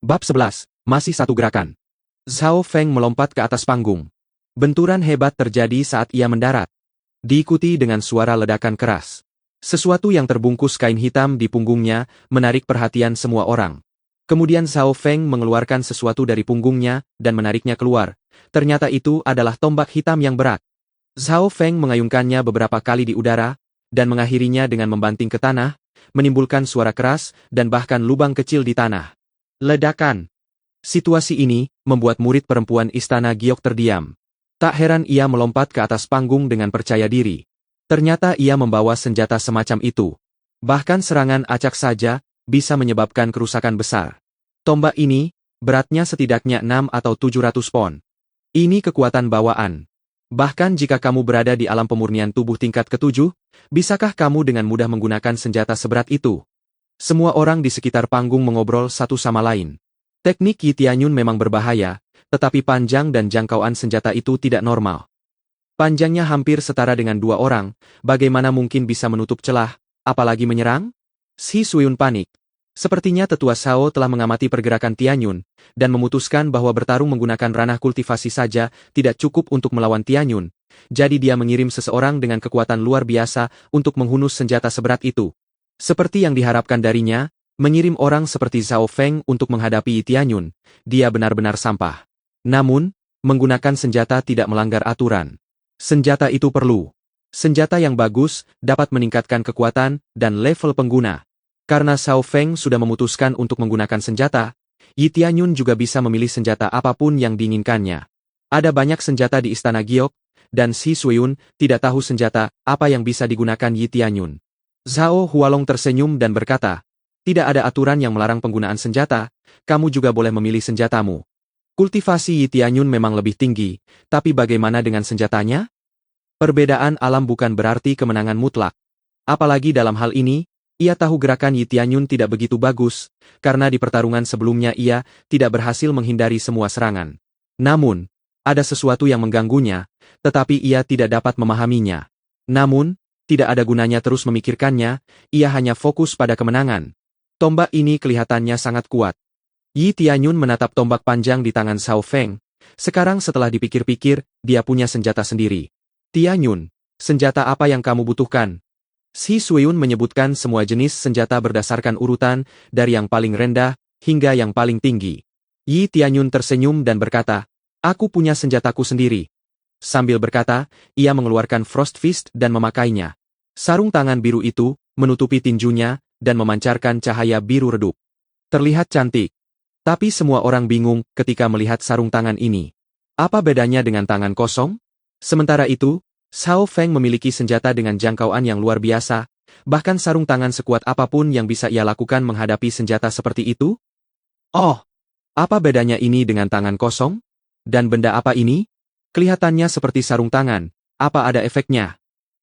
Bab 11, masih satu gerakan. Zhao Feng melompat ke atas panggung. Benturan hebat terjadi saat ia mendarat. Diikuti dengan suara ledakan keras. Sesuatu yang terbungkus kain hitam di punggungnya menarik perhatian semua orang. Kemudian Zhao Feng mengeluarkan sesuatu dari punggungnya dan menariknya keluar. Ternyata itu adalah tombak hitam yang berat. Zhao Feng mengayunkannya beberapa kali di udara, dan mengakhirinya dengan membanting ke tanah, menimbulkan suara keras dan bahkan lubang kecil di tanah. Ledakan. Situasi ini membuat murid perempuan Istana Giok terdiam. Tak heran ia melompat ke atas panggung dengan percaya diri. Ternyata ia membawa senjata semacam itu. Bahkan serangan acak saja bisa menyebabkan kerusakan besar. Tombak ini beratnya setidaknya 6 atau 700 pon. Ini kekuatan bawaan. Bahkan jika kamu berada di alam pemurnian tubuh tingkat ke-7, bisakah kamu dengan mudah menggunakan senjata seberat itu? Semua orang di sekitar panggung mengobrol satu sama lain. Teknik Yi Tianyun memang berbahaya, tetapi panjang dan jangkauan senjata itu tidak normal. Panjangnya hampir setara dengan 2 orang, bagaimana mungkin bisa menutup celah, apalagi menyerang? Shi Suyun panik. Sepertinya tetua Shao telah mengamati pergerakan Tianyun, dan memutuskan bahwa bertarung menggunakan ranah kultivasi saja tidak cukup untuk melawan Tianyun, jadi dia mengirim seseorang dengan kekuatan luar biasa untuk menghunus senjata seberat itu. Seperti yang diharapkan darinya, mengirim orang seperti Zhao Feng untuk menghadapi Yi Tianyun, dia benar-benar sampah. Namun, menggunakan senjata tidak melanggar aturan. Senjata itu perlu. Senjata yang bagus dapat meningkatkan kekuatan dan level pengguna. Karena Zhao Feng sudah memutuskan untuk menggunakan senjata, Yi Tianyun juga bisa memilih senjata apapun yang diinginkannya. Ada banyak senjata di Istana Giok, dan Shi Suyun tidak tahu senjata apa yang bisa digunakan Yi Tianyun. Zhao Hualong tersenyum dan berkata, "Tidak ada aturan yang melarang penggunaan senjata, kamu juga boleh memilih senjatamu. Kultivasi Yi Tianyun memang lebih tinggi, tapi bagaimana dengan senjatanya? Perbedaan alam bukan berarti kemenangan mutlak. Apalagi dalam hal ini, ia tahu gerakan Yi Tianyun tidak begitu bagus, karena di pertarungan sebelumnya ia tidak berhasil menghindari semua serangan. Namun, ada sesuatu yang mengganggunya, tetapi ia tidak dapat memahaminya. Namun, tidak ada gunanya terus memikirkannya, ia hanya fokus pada kemenangan. Tombak ini kelihatannya sangat kuat." Yi Tianyun menatap tombak panjang di tangan Zhao Feng. Sekarang setelah dipikir-pikir, dia punya senjata sendiri. "Tianyun, senjata apa yang kamu butuhkan?" Shi Suyun menyebutkan semua jenis senjata berdasarkan urutan, dari yang paling rendah hingga yang paling tinggi. Yi Tianyun tersenyum dan berkata, "Aku punya senjataku sendiri." Sambil berkata, ia mengeluarkan Frost Fist dan memakainya. Sarung tangan biru itu menutupi tinjunya dan memancarkan cahaya biru redup. Terlihat cantik. Tapi semua orang bingung ketika melihat sarung tangan ini. Apa bedanya dengan tangan kosong? Sementara itu, Zhao Feng memiliki senjata dengan jangkauan yang luar biasa, bahkan sarung tangan sekuat apapun yang bisa ia lakukan menghadapi senjata seperti itu? Oh, apa bedanya ini dengan tangan kosong? Dan benda apa ini? Kelihatannya seperti sarung tangan, apa ada efeknya?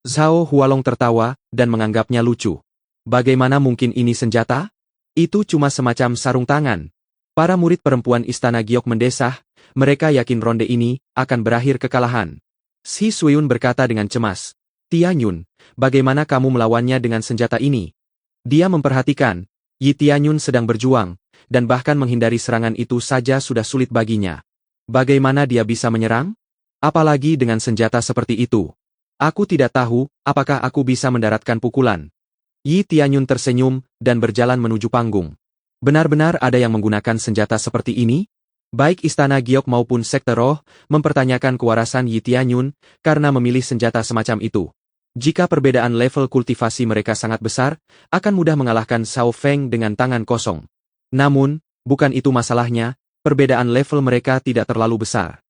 Zhao Hualong tertawa dan menganggapnya lucu. Bagaimana mungkin ini senjata? Itu cuma semacam sarung tangan. Para murid perempuan Istana Giok mendesah, mereka yakin ronde ini akan berakhir kekalahan. Shi Suyun berkata dengan cemas, "Tianyun, bagaimana kamu melawannya dengan senjata ini?" Dia memperhatikan, Yi Tianyun sedang berjuang, dan bahkan menghindari serangan itu saja sudah sulit baginya. Bagaimana dia bisa menyerang? Apalagi dengan senjata seperti itu. "Aku tidak tahu, apakah aku bisa mendaratkan pukulan." Yi Tianyun tersenyum dan berjalan menuju panggung. Benar-benar ada yang menggunakan senjata seperti ini? Baik Istana Giok maupun Sekte Roh mempertanyakan kewarasan Yi Tianyun karena memilih senjata semacam itu. Jika perbedaan level kultivasi mereka sangat besar, akan mudah mengalahkan Zhao Feng dengan tangan kosong. Namun, bukan itu masalahnya, perbedaan level mereka tidak terlalu besar.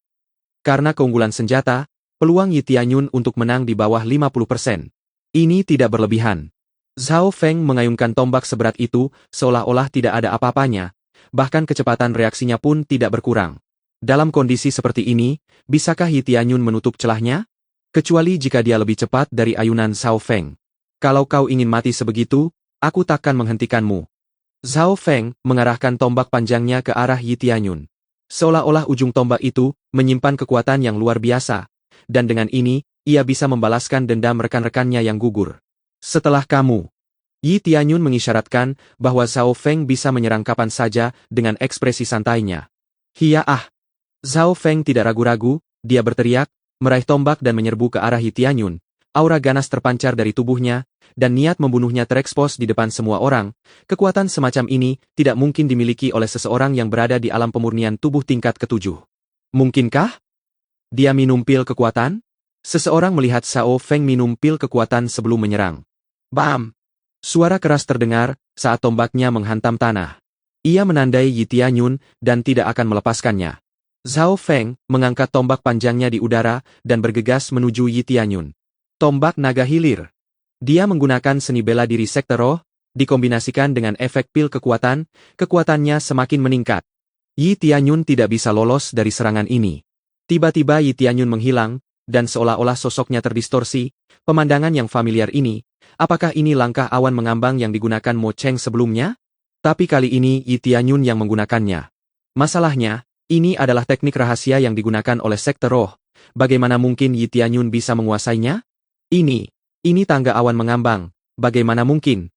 Karena keunggulan senjata, peluang Yi Tianyun untuk menang di bawah 50%. Ini tidak berlebihan. Zhao Feng mengayunkan tombak seberat itu seolah-olah tidak ada apa-apanya, bahkan kecepatan reaksinya pun tidak berkurang. Dalam kondisi seperti ini, bisakah Yi Tianyun menutup celahnya? Kecuali jika dia lebih cepat dari ayunan Zhao Feng. "Kalau kau ingin mati sebegitu, aku takkan menghentikanmu." Zhao Feng mengarahkan tombak panjangnya ke arah Yi Tianyun. Seolah-olah ujung tombak itu menyimpan kekuatan yang luar biasa, dan dengan ini, ia bisa membalaskan dendam rekan-rekannya yang gugur. "Setelah kamu." Yi Tianyun mengisyaratkan bahwa Zhao Feng bisa menyerang kapan saja dengan ekspresi santainya. Hiya ah! Zhao Feng tidak ragu-ragu, dia berteriak, meraih tombak dan menyerbu ke arah Yi Tianyun. Aura ganas terpancar dari tubuhnya, dan niat membunuhnya terekspos di depan semua orang. Kekuatan semacam ini tidak mungkin dimiliki oleh seseorang yang berada di alam pemurnian tubuh tingkat ketujuh. Mungkinkah? Dia minum pil kekuatan? Seseorang melihat Zhao Feng minum pil kekuatan sebelum menyerang. Bam! Suara keras terdengar saat tombaknya menghantam tanah. Ia menandai Yi Tianyun dan tidak akan melepaskannya. Zhao Feng mengangkat tombak panjangnya di udara dan bergegas menuju Yi Tianyun. Tombak naga hilir. Dia menggunakan seni bela diri sekte roh, dikombinasikan dengan efek pil kekuatan, kekuatannya semakin meningkat. Yi Tianyun tidak bisa lolos dari serangan ini. Tiba-tiba Yi Tianyun menghilang, dan seolah-olah sosoknya terdistorsi, pemandangan yang familiar ini. Apakah ini langkah awan mengambang yang digunakan Mo Cheng sebelumnya? Tapi kali ini Yi Tianyun yang menggunakannya. Masalahnya, ini adalah teknik rahasia yang digunakan oleh sekte roh. Bagaimana mungkin Yi Tianyun bisa menguasainya? Ini tangga awan mengambang. Bagaimana mungkin?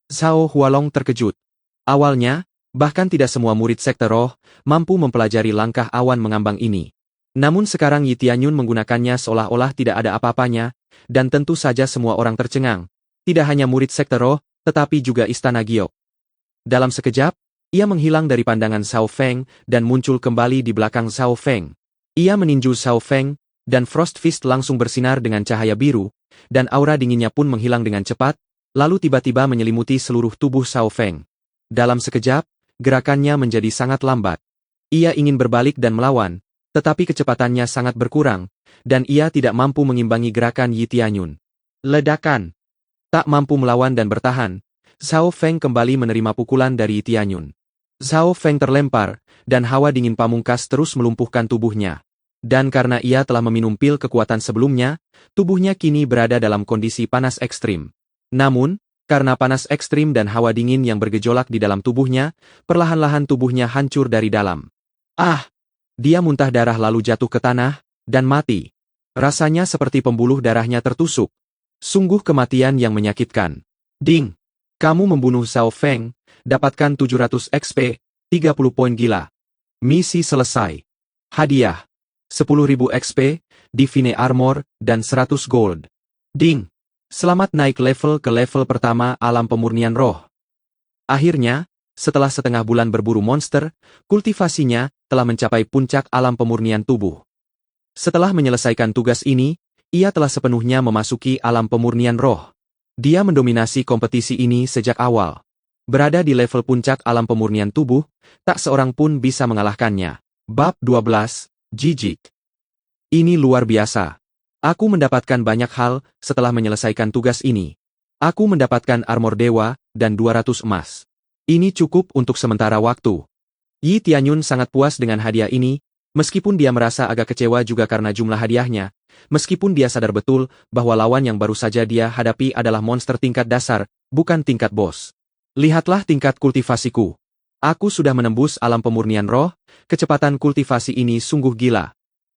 Zhao Hualong terkejut. Awalnya, bahkan tidak semua murid sekte roh mampu mempelajari langkah awan mengambang ini. Namun sekarang Yi Tianyun menggunakannya seolah-olah tidak ada apa-apanya, dan tentu saja semua orang tercengang. Tidak hanya murid sekte roh, tetapi juga istana giok. Dalam sekejap, ia menghilang dari pandangan Zhao Feng dan muncul kembali di belakang Zhao Feng. Ia meninju Zhao Feng, dan Frost Fist langsung bersinar dengan cahaya biru, dan aura dinginnya pun menghilang dengan cepat, lalu tiba-tiba menyelimuti seluruh tubuh Zhao Feng. Dalam sekejap, gerakannya menjadi sangat lambat. Ia ingin berbalik dan melawan, tetapi kecepatannya sangat berkurang, dan ia tidak mampu mengimbangi gerakan Yi Tianyun. Ledakan! Tak mampu melawan dan bertahan, Zhao Feng kembali menerima pukulan dari Yi Tianyun. Zhao Feng terlempar, dan hawa dingin pamungkas terus melumpuhkan tubuhnya. Dan karena ia telah meminum pil kekuatan sebelumnya, tubuhnya kini berada dalam kondisi panas ekstrim. Namun, karena panas ekstrim dan hawa dingin yang bergejolak di dalam tubuhnya, perlahan-lahan tubuhnya hancur dari dalam. Ah! Dia muntah darah lalu jatuh ke tanah, dan mati. Rasanya seperti pembuluh darahnya tertusuk. Sungguh kematian yang menyakitkan. Ding! Kamu membunuh Zhao Feng, dapatkan 700 XP, 30 poin gila. Misi selesai. Hadiah. 10.000 XP, Divine Armor, dan 100 gold. Ding! Selamat naik level ke level pertama alam pemurnian roh. Akhirnya, setelah setengah bulan berburu monster, kultivasinya telah mencapai puncak alam pemurnian tubuh. Setelah menyelesaikan tugas ini, ia telah sepenuhnya memasuki alam pemurnian roh. Dia mendominasi kompetisi ini sejak awal. Berada di level puncak alam pemurnian tubuh, tak seorang pun bisa mengalahkannya. Bab 12, Jijik. Ini luar biasa. Aku mendapatkan banyak hal setelah menyelesaikan tugas ini. Aku mendapatkan armor dewa dan 200 emas. Ini cukup untuk sementara waktu. Yi Tianyun sangat puas dengan hadiah ini, meskipun dia merasa agak kecewa juga karena jumlah hadiahnya. Meskipun dia sadar betul bahwa lawan yang baru saja dia hadapi adalah monster tingkat dasar, bukan tingkat bos. Lihatlah tingkat kultivasiku. Aku sudah menembus alam pemurnian roh, kecepatan kultivasi ini sungguh gila.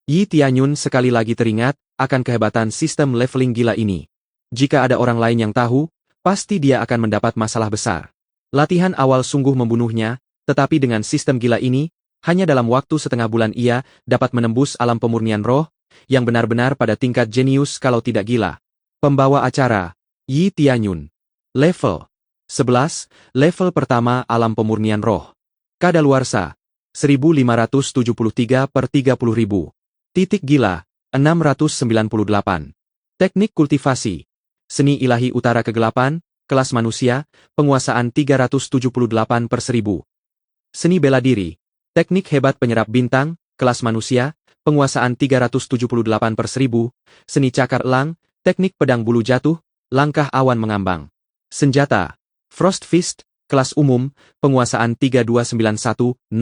Yi Tianyun sekali lagi teringat akan kehebatan sistem leveling gila ini. Jika ada orang lain yang tahu, pasti dia akan mendapat masalah besar. Latihan awal sungguh membunuhnya, tetapi dengan sistem gila ini, hanya dalam waktu setengah bulan ia dapat menembus alam pemurnian roh, yang benar-benar pada tingkat jenius kalau tidak gila. Pembawa acara, Yi Tianyun. Level 11, level pertama alam pemurnian roh. Kadaluarsa, 1573 per 30.000. Titik gila, 698. Teknik kultivasi. Seni ilahi utara kegelapan, kelas manusia, penguasaan 378 per 1000. Seni bela diri. Teknik hebat penyerap bintang, kelas manusia, penguasaan 378 per 1000, seni cakar elang, teknik pedang bulu jatuh, langkah awan mengambang. Senjata, Frost Fist, kelas umum, penguasaan 3291000.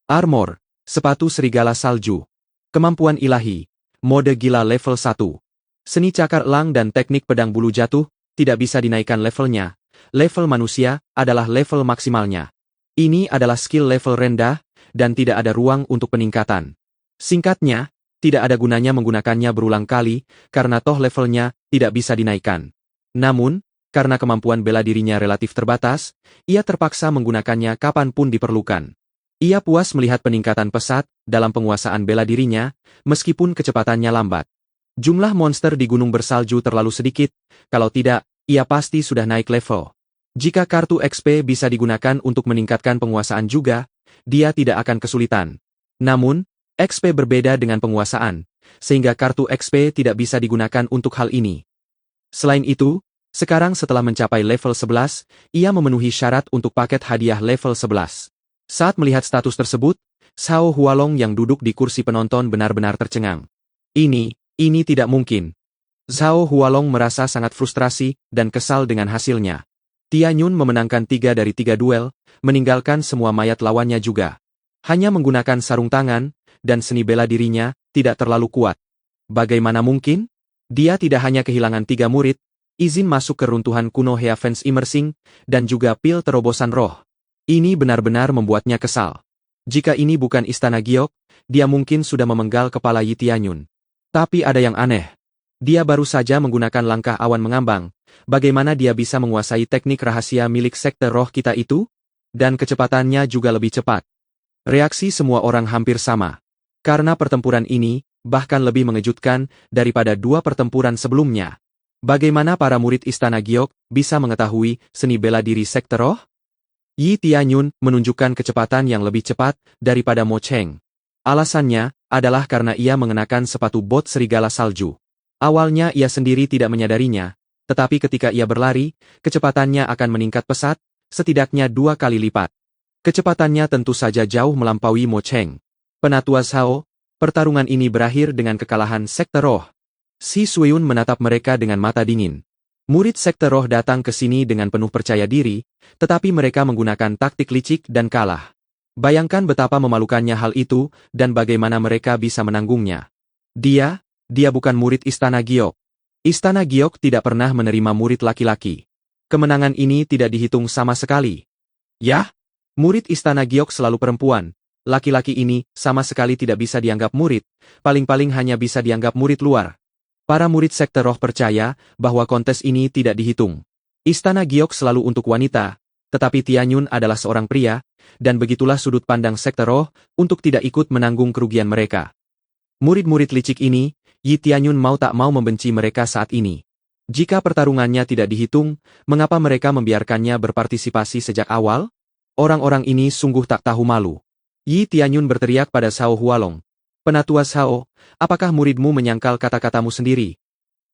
Armor, sepatu serigala salju. Kemampuan ilahi, mode gila level 1. Seni cakar elang dan teknik pedang bulu jatuh, tidak bisa dinaikkan levelnya. Level manusia adalah level maksimalnya. Ini adalah skill level rendah, dan tidak ada ruang untuk peningkatan. Singkatnya, tidak ada gunanya menggunakannya berulang kali, karena toh levelnya tidak bisa dinaikkan. Namun, karena kemampuan bela dirinya relatif terbatas, ia terpaksa menggunakannya kapanpun diperlukan. Ia puas melihat peningkatan pesat dalam penguasaan bela dirinya, meskipun kecepatannya lambat. Jumlah monster di gunung bersalju terlalu sedikit, kalau tidak, ia pasti sudah naik level. Jika kartu XP bisa digunakan untuk meningkatkan penguasaan juga, dia tidak akan kesulitan. Namun, XP berbeda dengan penguasaan, sehingga kartu XP tidak bisa digunakan untuk hal ini. Selain itu, sekarang setelah mencapai level 11, ia memenuhi syarat untuk paket hadiah level 11. Saat melihat status tersebut, Zhao Hualong yang duduk di kursi penonton benar-benar tercengang. Ini tidak mungkin. Zhao Hualong merasa sangat frustrasi dan kesal dengan hasilnya. Tianyun memenangkan 3 dari 3 duel, meninggalkan semua mayat lawannya juga. Hanya menggunakan sarung tangan, dan seni bela dirinya tidak terlalu kuat. Bagaimana mungkin? Dia tidak hanya kehilangan 3 murid, izin masuk ke runtuhan kuno Heavens Immersing, dan juga pil terobosan roh. Ini benar-benar membuatnya kesal. Jika ini bukan istana giok, dia mungkin sudah memenggal kepala Yi Tianyun. Tapi ada yang aneh. Dia baru saja menggunakan langkah awan mengambang. Bagaimana dia bisa menguasai teknik rahasia milik sekte roh kita itu? Dan kecepatannya juga lebih cepat. Reaksi semua orang hampir sama. Karena pertempuran ini, bahkan lebih mengejutkan daripada 2 pertempuran sebelumnya. Bagaimana para murid istana giok bisa mengetahui seni bela diri sekte roh? Yi Tianyun menunjukkan kecepatan yang lebih cepat daripada Mo Cheng. Alasannya adalah karena ia mengenakan sepatu bot serigala salju. Awalnya ia sendiri tidak menyadarinya, tetapi ketika ia berlari, kecepatannya akan meningkat pesat, setidaknya 2 kali lipat. Kecepatannya tentu saja jauh melampaui Mo Cheng. Penatua Zhao, pertarungan ini berakhir dengan kekalahan sekte roh. Si Suiyun menatap mereka dengan mata dingin. Murid sekte roh datang ke sini dengan penuh percaya diri, tetapi mereka menggunakan taktik licik dan kalah. Bayangkan betapa memalukannya hal itu, dan bagaimana mereka bisa menanggungnya. Dia bukan murid Istana Giok. Istana Giok tidak pernah menerima murid laki-laki. Kemenangan ini tidak dihitung sama sekali. Yah, murid Istana Giok selalu perempuan. Laki-laki ini sama sekali tidak bisa dianggap murid, paling-paling hanya bisa dianggap murid luar. Para murid sekte roh percaya bahwa kontes ini tidak dihitung. Istana Giok selalu untuk wanita, tetapi Tianyun adalah seorang pria, dan begitulah sudut pandang sekte roh untuk tidak ikut menanggung kerugian mereka. Murid-murid licik ini, Yi Tianyun mau tak mau membenci mereka saat ini. Jika pertarungannya tidak dihitung, mengapa mereka membiarkannya berpartisipasi sejak awal? Orang-orang ini sungguh tak tahu malu. Yi Tianyun berteriak pada Zhao Hualong. Penatua Zhao, apakah muridmu menyangkal kata-katamu sendiri?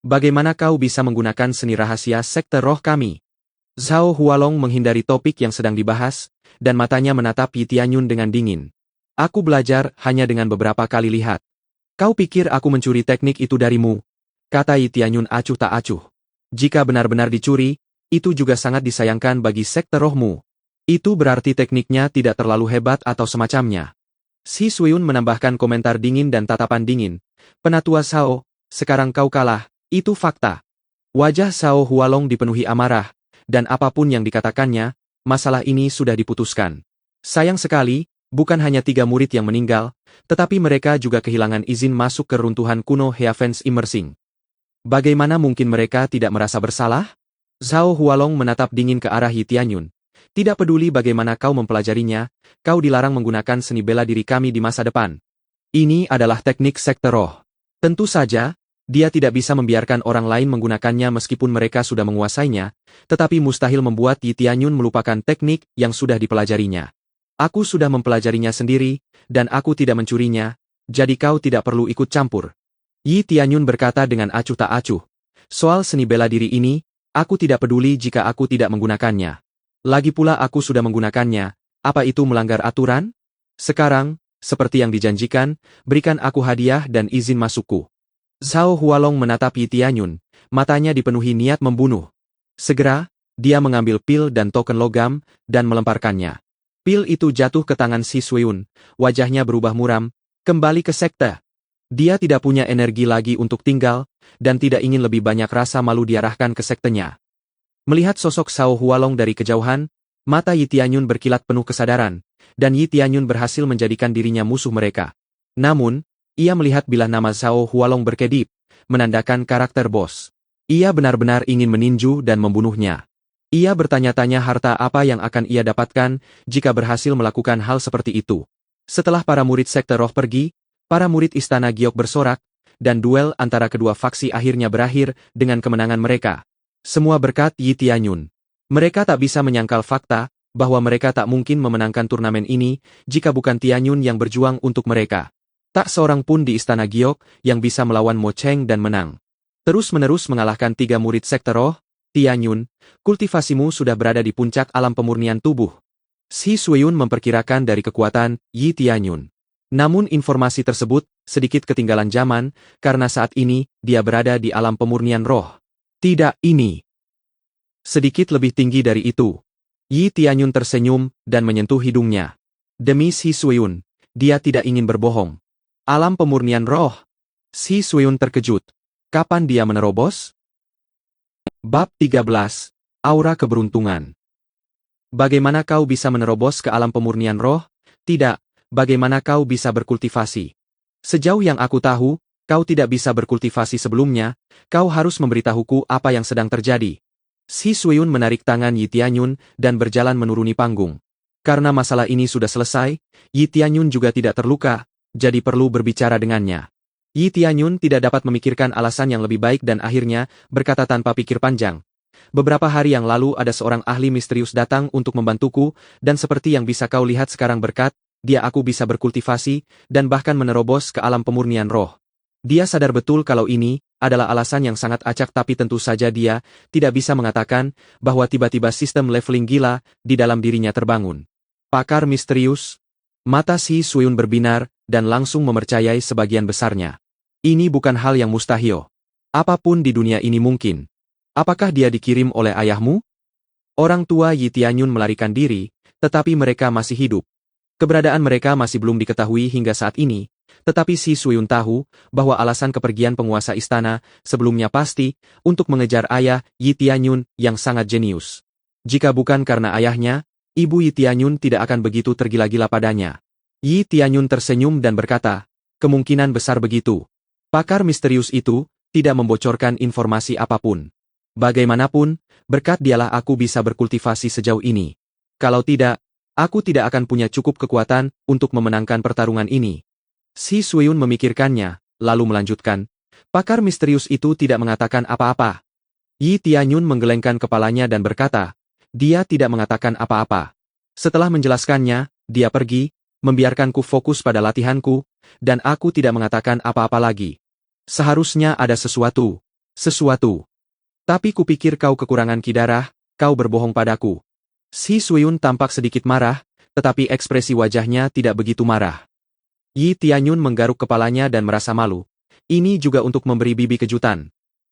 Bagaimana kau bisa menggunakan seni rahasia sekte roh kami? Zhao Hualong menghindari topik yang sedang dibahas, dan matanya menatap Yi Tianyun dengan dingin. Aku belajar hanya dengan beberapa kali lihat. Kau pikir aku mencuri teknik itu darimu? Kata Yi Tianyun acuh tak acuh. Jika benar-benar dicuri, itu juga sangat disayangkan bagi sekte rohmu. Itu berarti tekniknya tidak terlalu hebat atau semacamnya. Si Suiyun menambahkan komentar dingin dan tatapan dingin. Penatua Zhao, sekarang kau kalah, itu fakta. Wajah Zhao Hualong dipenuhi amarah, dan apapun yang dikatakannya, masalah ini sudah diputuskan. Sayang sekali, bukan hanya 3 murid yang meninggal, tetapi mereka juga kehilangan izin masuk ke runtuhan kuno Heavens Immersing. Bagaimana mungkin mereka tidak merasa bersalah? Zhao Hualong menatap dingin ke arah Yi Tianyun. Tidak peduli bagaimana kau mempelajarinya, kau dilarang menggunakan seni bela diri kami di masa depan. Ini adalah teknik sekte roh. Tentu saja, dia tidak bisa membiarkan orang lain menggunakannya meskipun mereka sudah menguasainya, tetapi mustahil membuat Yi Tianyun melupakan teknik yang sudah dipelajarinya. Aku sudah mempelajarinya sendiri, dan aku tidak mencurinya, jadi kau tidak perlu ikut campur. Yi Tianyun berkata dengan acuh tak acuh. Soal seni bela diri ini, aku tidak peduli jika aku tidak menggunakannya. Lagi pula aku sudah menggunakannya, apa itu melanggar aturan? Sekarang, seperti yang dijanjikan, berikan aku hadiah dan izin masukku. Zhao Hualong menatap Yi Tianyun, matanya dipenuhi niat membunuh. Segera, dia mengambil pil dan token logam, dan melemparkannya. Pil itu jatuh ke tangan si Suiyun, wajahnya berubah muram, kembali ke sekte. Dia tidak punya energi lagi untuk tinggal, dan tidak ingin lebih banyak rasa malu diarahkan ke sektenya. Melihat sosok Zhao Hualong dari kejauhan, mata Yi Tianyun berkilat penuh kesadaran, dan Yi Tianyun berhasil menjadikan dirinya musuh mereka. Namun, ia melihat bila nama Zhao Hualong berkedip, menandakan karakter bos. Ia benar-benar ingin meninju dan membunuhnya. Ia bertanya-tanya harta apa yang akan ia dapatkan jika berhasil melakukan hal seperti itu. Setelah para murid sekte roh pergi, para murid istana giok bersorak, dan duel antara kedua faksi akhirnya berakhir dengan kemenangan mereka. Semua berkat Yi Tianyun. Mereka tak bisa menyangkal fakta bahwa mereka tak mungkin memenangkan turnamen ini jika bukan Tianyun yang berjuang untuk mereka. Tak seorang pun di istana giok yang bisa melawan Mo Cheng dan menang. Terus-menerus mengalahkan 3 murid sekte roh, Tianyun, kultivasimu sudah berada di puncak alam pemurnian tubuh. Shi Suiyun memperkirakan dari kekuatan Yi Tianyun. Namun informasi tersebut sedikit ketinggalan zaman karena saat ini dia berada di alam pemurnian roh. Tidak, ini sedikit lebih tinggi dari itu. Yi Tianyun tersenyum dan menyentuh hidungnya. Demi Shi Suiyun, dia tidak ingin berbohong. Alam pemurnian roh. Shi Suiyun terkejut. Kapan dia menerobos? Bab 13. Aura keberuntungan. Bagaimana kau bisa menerobos ke alam pemurnian roh? Tidak, bagaimana kau bisa berkultivasi? Sejauh yang aku tahu, kau tidak bisa berkultivasi sebelumnya, kau harus memberitahuku apa yang sedang terjadi. Shi Suiyun menarik tangan Yi Tianyun dan berjalan menuruni panggung. Karena masalah ini sudah selesai, Yi Tianyun juga tidak terluka, jadi perlu berbicara dengannya. Yi Tianyun tidak dapat memikirkan alasan yang lebih baik dan akhirnya berkata tanpa pikir panjang. Beberapa hari yang lalu ada seorang ahli misterius datang untuk membantuku, dan seperti yang bisa kau lihat sekarang berkat, dia aku bisa berkultivasi, dan bahkan menerobos ke alam pemurnian roh. Dia sadar betul kalau ini adalah alasan yang sangat acak tapi tentu saja dia tidak bisa mengatakan bahwa tiba-tiba sistem leveling gila di dalam dirinya terbangun. Pakar misterius? Mata Shi Suiyun berbinar, dan langsung mempercayai sebagian besarnya. Ini bukan hal yang mustahil. Apapun di dunia ini mungkin. Apakah dia dikirim oleh ayahmu? Orang tua Yi Tianyun melarikan diri, tetapi mereka masih hidup. Keberadaan mereka masih belum diketahui hingga saat ini, tetapi Shi Suiyun tahu bahwa alasan kepergian penguasa istana sebelumnya pasti untuk mengejar ayah Yi Tianyun yang sangat jenius. Jika bukan karena ayahnya, Ibu Yi Tianyun tidak akan begitu tergila-gila padanya. Yi Tianyun tersenyum dan berkata, kemungkinan besar begitu. Pakar misterius itu tidak membocorkan informasi apapun. Bagaimanapun, berkat dialah aku bisa berkultivasi sejauh ini. Kalau tidak, aku tidak akan punya cukup kekuatan untuk memenangkan pertarungan ini. Shi Suiyun memikirkannya, lalu melanjutkan, pakar misterius itu tidak mengatakan apa-apa. Yi Tianyun menggelengkan kepalanya dan berkata, dia tidak mengatakan apa-apa. Setelah menjelaskannya, dia pergi, membiarkanku fokus pada latihanku, dan aku tidak mengatakan apa-apa lagi. Seharusnya ada sesuatu. Tapi kupikir kau kekurangan ki darah, kau berbohong padaku. Shi Suiyun tampak sedikit marah, tetapi ekspresi wajahnya tidak begitu marah. Yi Tianyun menggaruk kepalanya dan merasa malu. Ini juga untuk memberi bibi kejutan.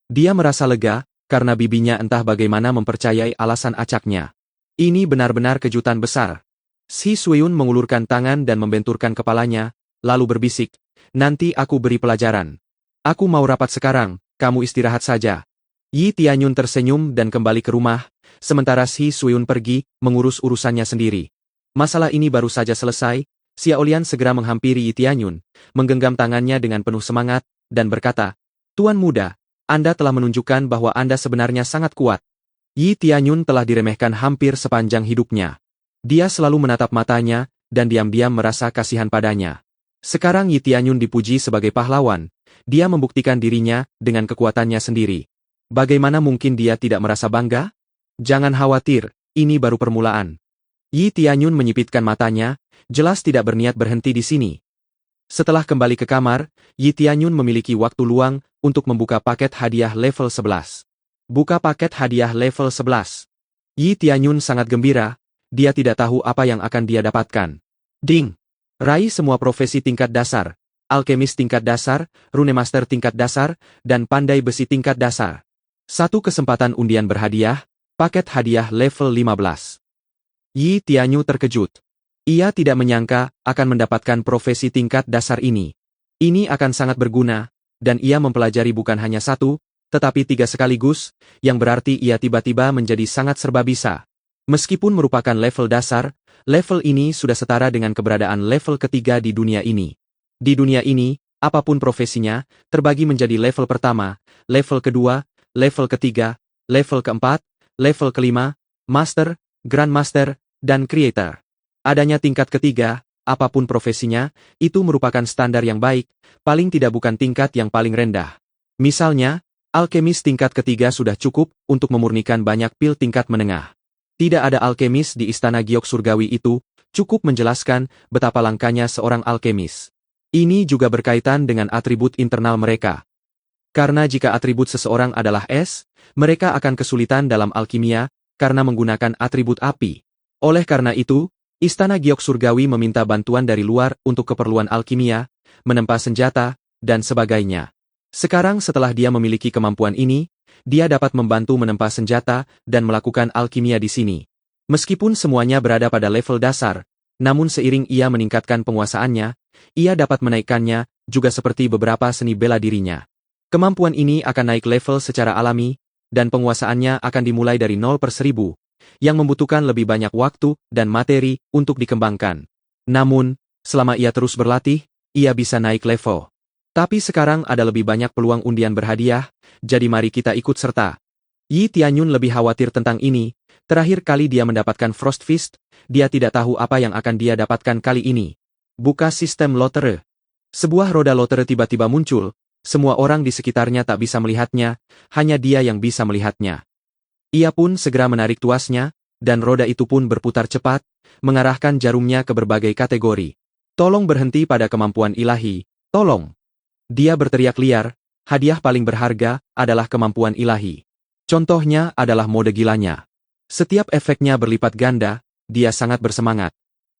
Dia merasa lega, karena bibinya entah bagaimana mempercayai alasan acaknya. Ini benar-benar kejutan besar. Shi Suiyun mengulurkan tangan dan membenturkan kepalanya, lalu berbisik, nanti aku beri pelajaran. Aku mau rapat sekarang, kamu istirahat saja. Yi Tianyun tersenyum dan kembali ke rumah, sementara Shi Suiyun pergi, mengurus urusannya sendiri. Masalah ini baru saja selesai, Xiaolian segera menghampiri Yi Tianyun, menggenggam tangannya dengan penuh semangat, dan berkata, Tuan muda, Anda telah menunjukkan bahwa Anda sebenarnya sangat kuat. Yi Tianyun telah diremehkan hampir sepanjang hidupnya. Dia selalu menatap matanya, dan diam-diam merasa kasihan padanya. Sekarang Yi Tianyun dipuji sebagai pahlawan, dia membuktikan dirinya dengan kekuatannya sendiri. Bagaimana mungkin dia tidak merasa bangga? Jangan khawatir, ini baru permulaan. Yi Tianyun menyipitkan matanya, jelas tidak berniat berhenti di sini. Setelah kembali ke kamar, Yi Tianyun memiliki waktu luang untuk membuka paket hadiah level 11. Buka paket hadiah level 11. Yi Tianyun sangat gembira, dia tidak tahu apa yang akan dia dapatkan. Ding! Raih semua profesi tingkat dasar, alkemis tingkat dasar, runemaster tingkat dasar, dan pandai besi tingkat dasar. Satu kesempatan undian berhadiah, paket hadiah level 15. Yi Tianyun terkejut. Ia tidak menyangka akan mendapatkan profesi tingkat dasar ini. Ini akan sangat berguna, dan ia mempelajari bukan hanya satu, tetapi 3 sekaligus, yang berarti ia tiba-tiba menjadi sangat serba bisa. Meskipun merupakan level dasar, level ini sudah setara dengan keberadaan level ketiga di dunia ini. Di dunia ini, apapun profesinya, terbagi menjadi level pertama, level kedua, level ketiga, level keempat, level kelima, master, grandmaster, dan creator. Adanya tingkat ketiga, apapun profesinya, itu merupakan standar yang baik, paling tidak bukan tingkat yang paling rendah. Misalnya, alkemis tingkat ketiga sudah cukup untuk memurnikan banyak pil tingkat menengah. Tidak ada alkemis di Istana Giok Surgawi itu, cukup menjelaskan betapa langkanya seorang alkemis. Ini juga berkaitan dengan atribut internal mereka. Karena jika atribut seseorang adalah es, mereka akan kesulitan dalam alkimia, karena menggunakan atribut api. Oleh karena itu, Istana Giok Surgawi meminta bantuan dari luar untuk keperluan alkimia, menempa senjata, dan sebagainya. Sekarang setelah dia memiliki kemampuan ini, dia dapat membantu menempa senjata dan melakukan alkimia di sini. Meskipun semuanya berada pada level dasar, namun seiring ia meningkatkan penguasaannya, ia dapat menaikkannya, juga seperti beberapa seni bela dirinya. Kemampuan ini akan naik level secara alami, dan penguasaannya akan dimulai dari 0/1000, yang membutuhkan lebih banyak waktu dan materi untuk dikembangkan. Namun, selama ia terus berlatih, ia bisa naik level. Tapi sekarang ada lebih banyak peluang undian berhadiah, jadi mari kita ikut serta. Yi Tianyun lebih khawatir tentang ini, terakhir kali dia mendapatkan Frost Fist, dia tidak tahu apa yang akan dia dapatkan kali ini. Buka sistem lotre. Sebuah roda lotre tiba-tiba muncul, semua orang di sekitarnya tak bisa melihatnya, hanya dia yang bisa melihatnya. Ia pun segera menarik tuasnya, dan roda itu pun berputar cepat, mengarahkan jarumnya ke berbagai kategori. Tolong berhenti pada kemampuan ilahi, tolong. Dia berteriak liar, hadiah paling berharga adalah kemampuan ilahi. Contohnya adalah mode gilanya. Setiap efeknya berlipat ganda, dia sangat bersemangat.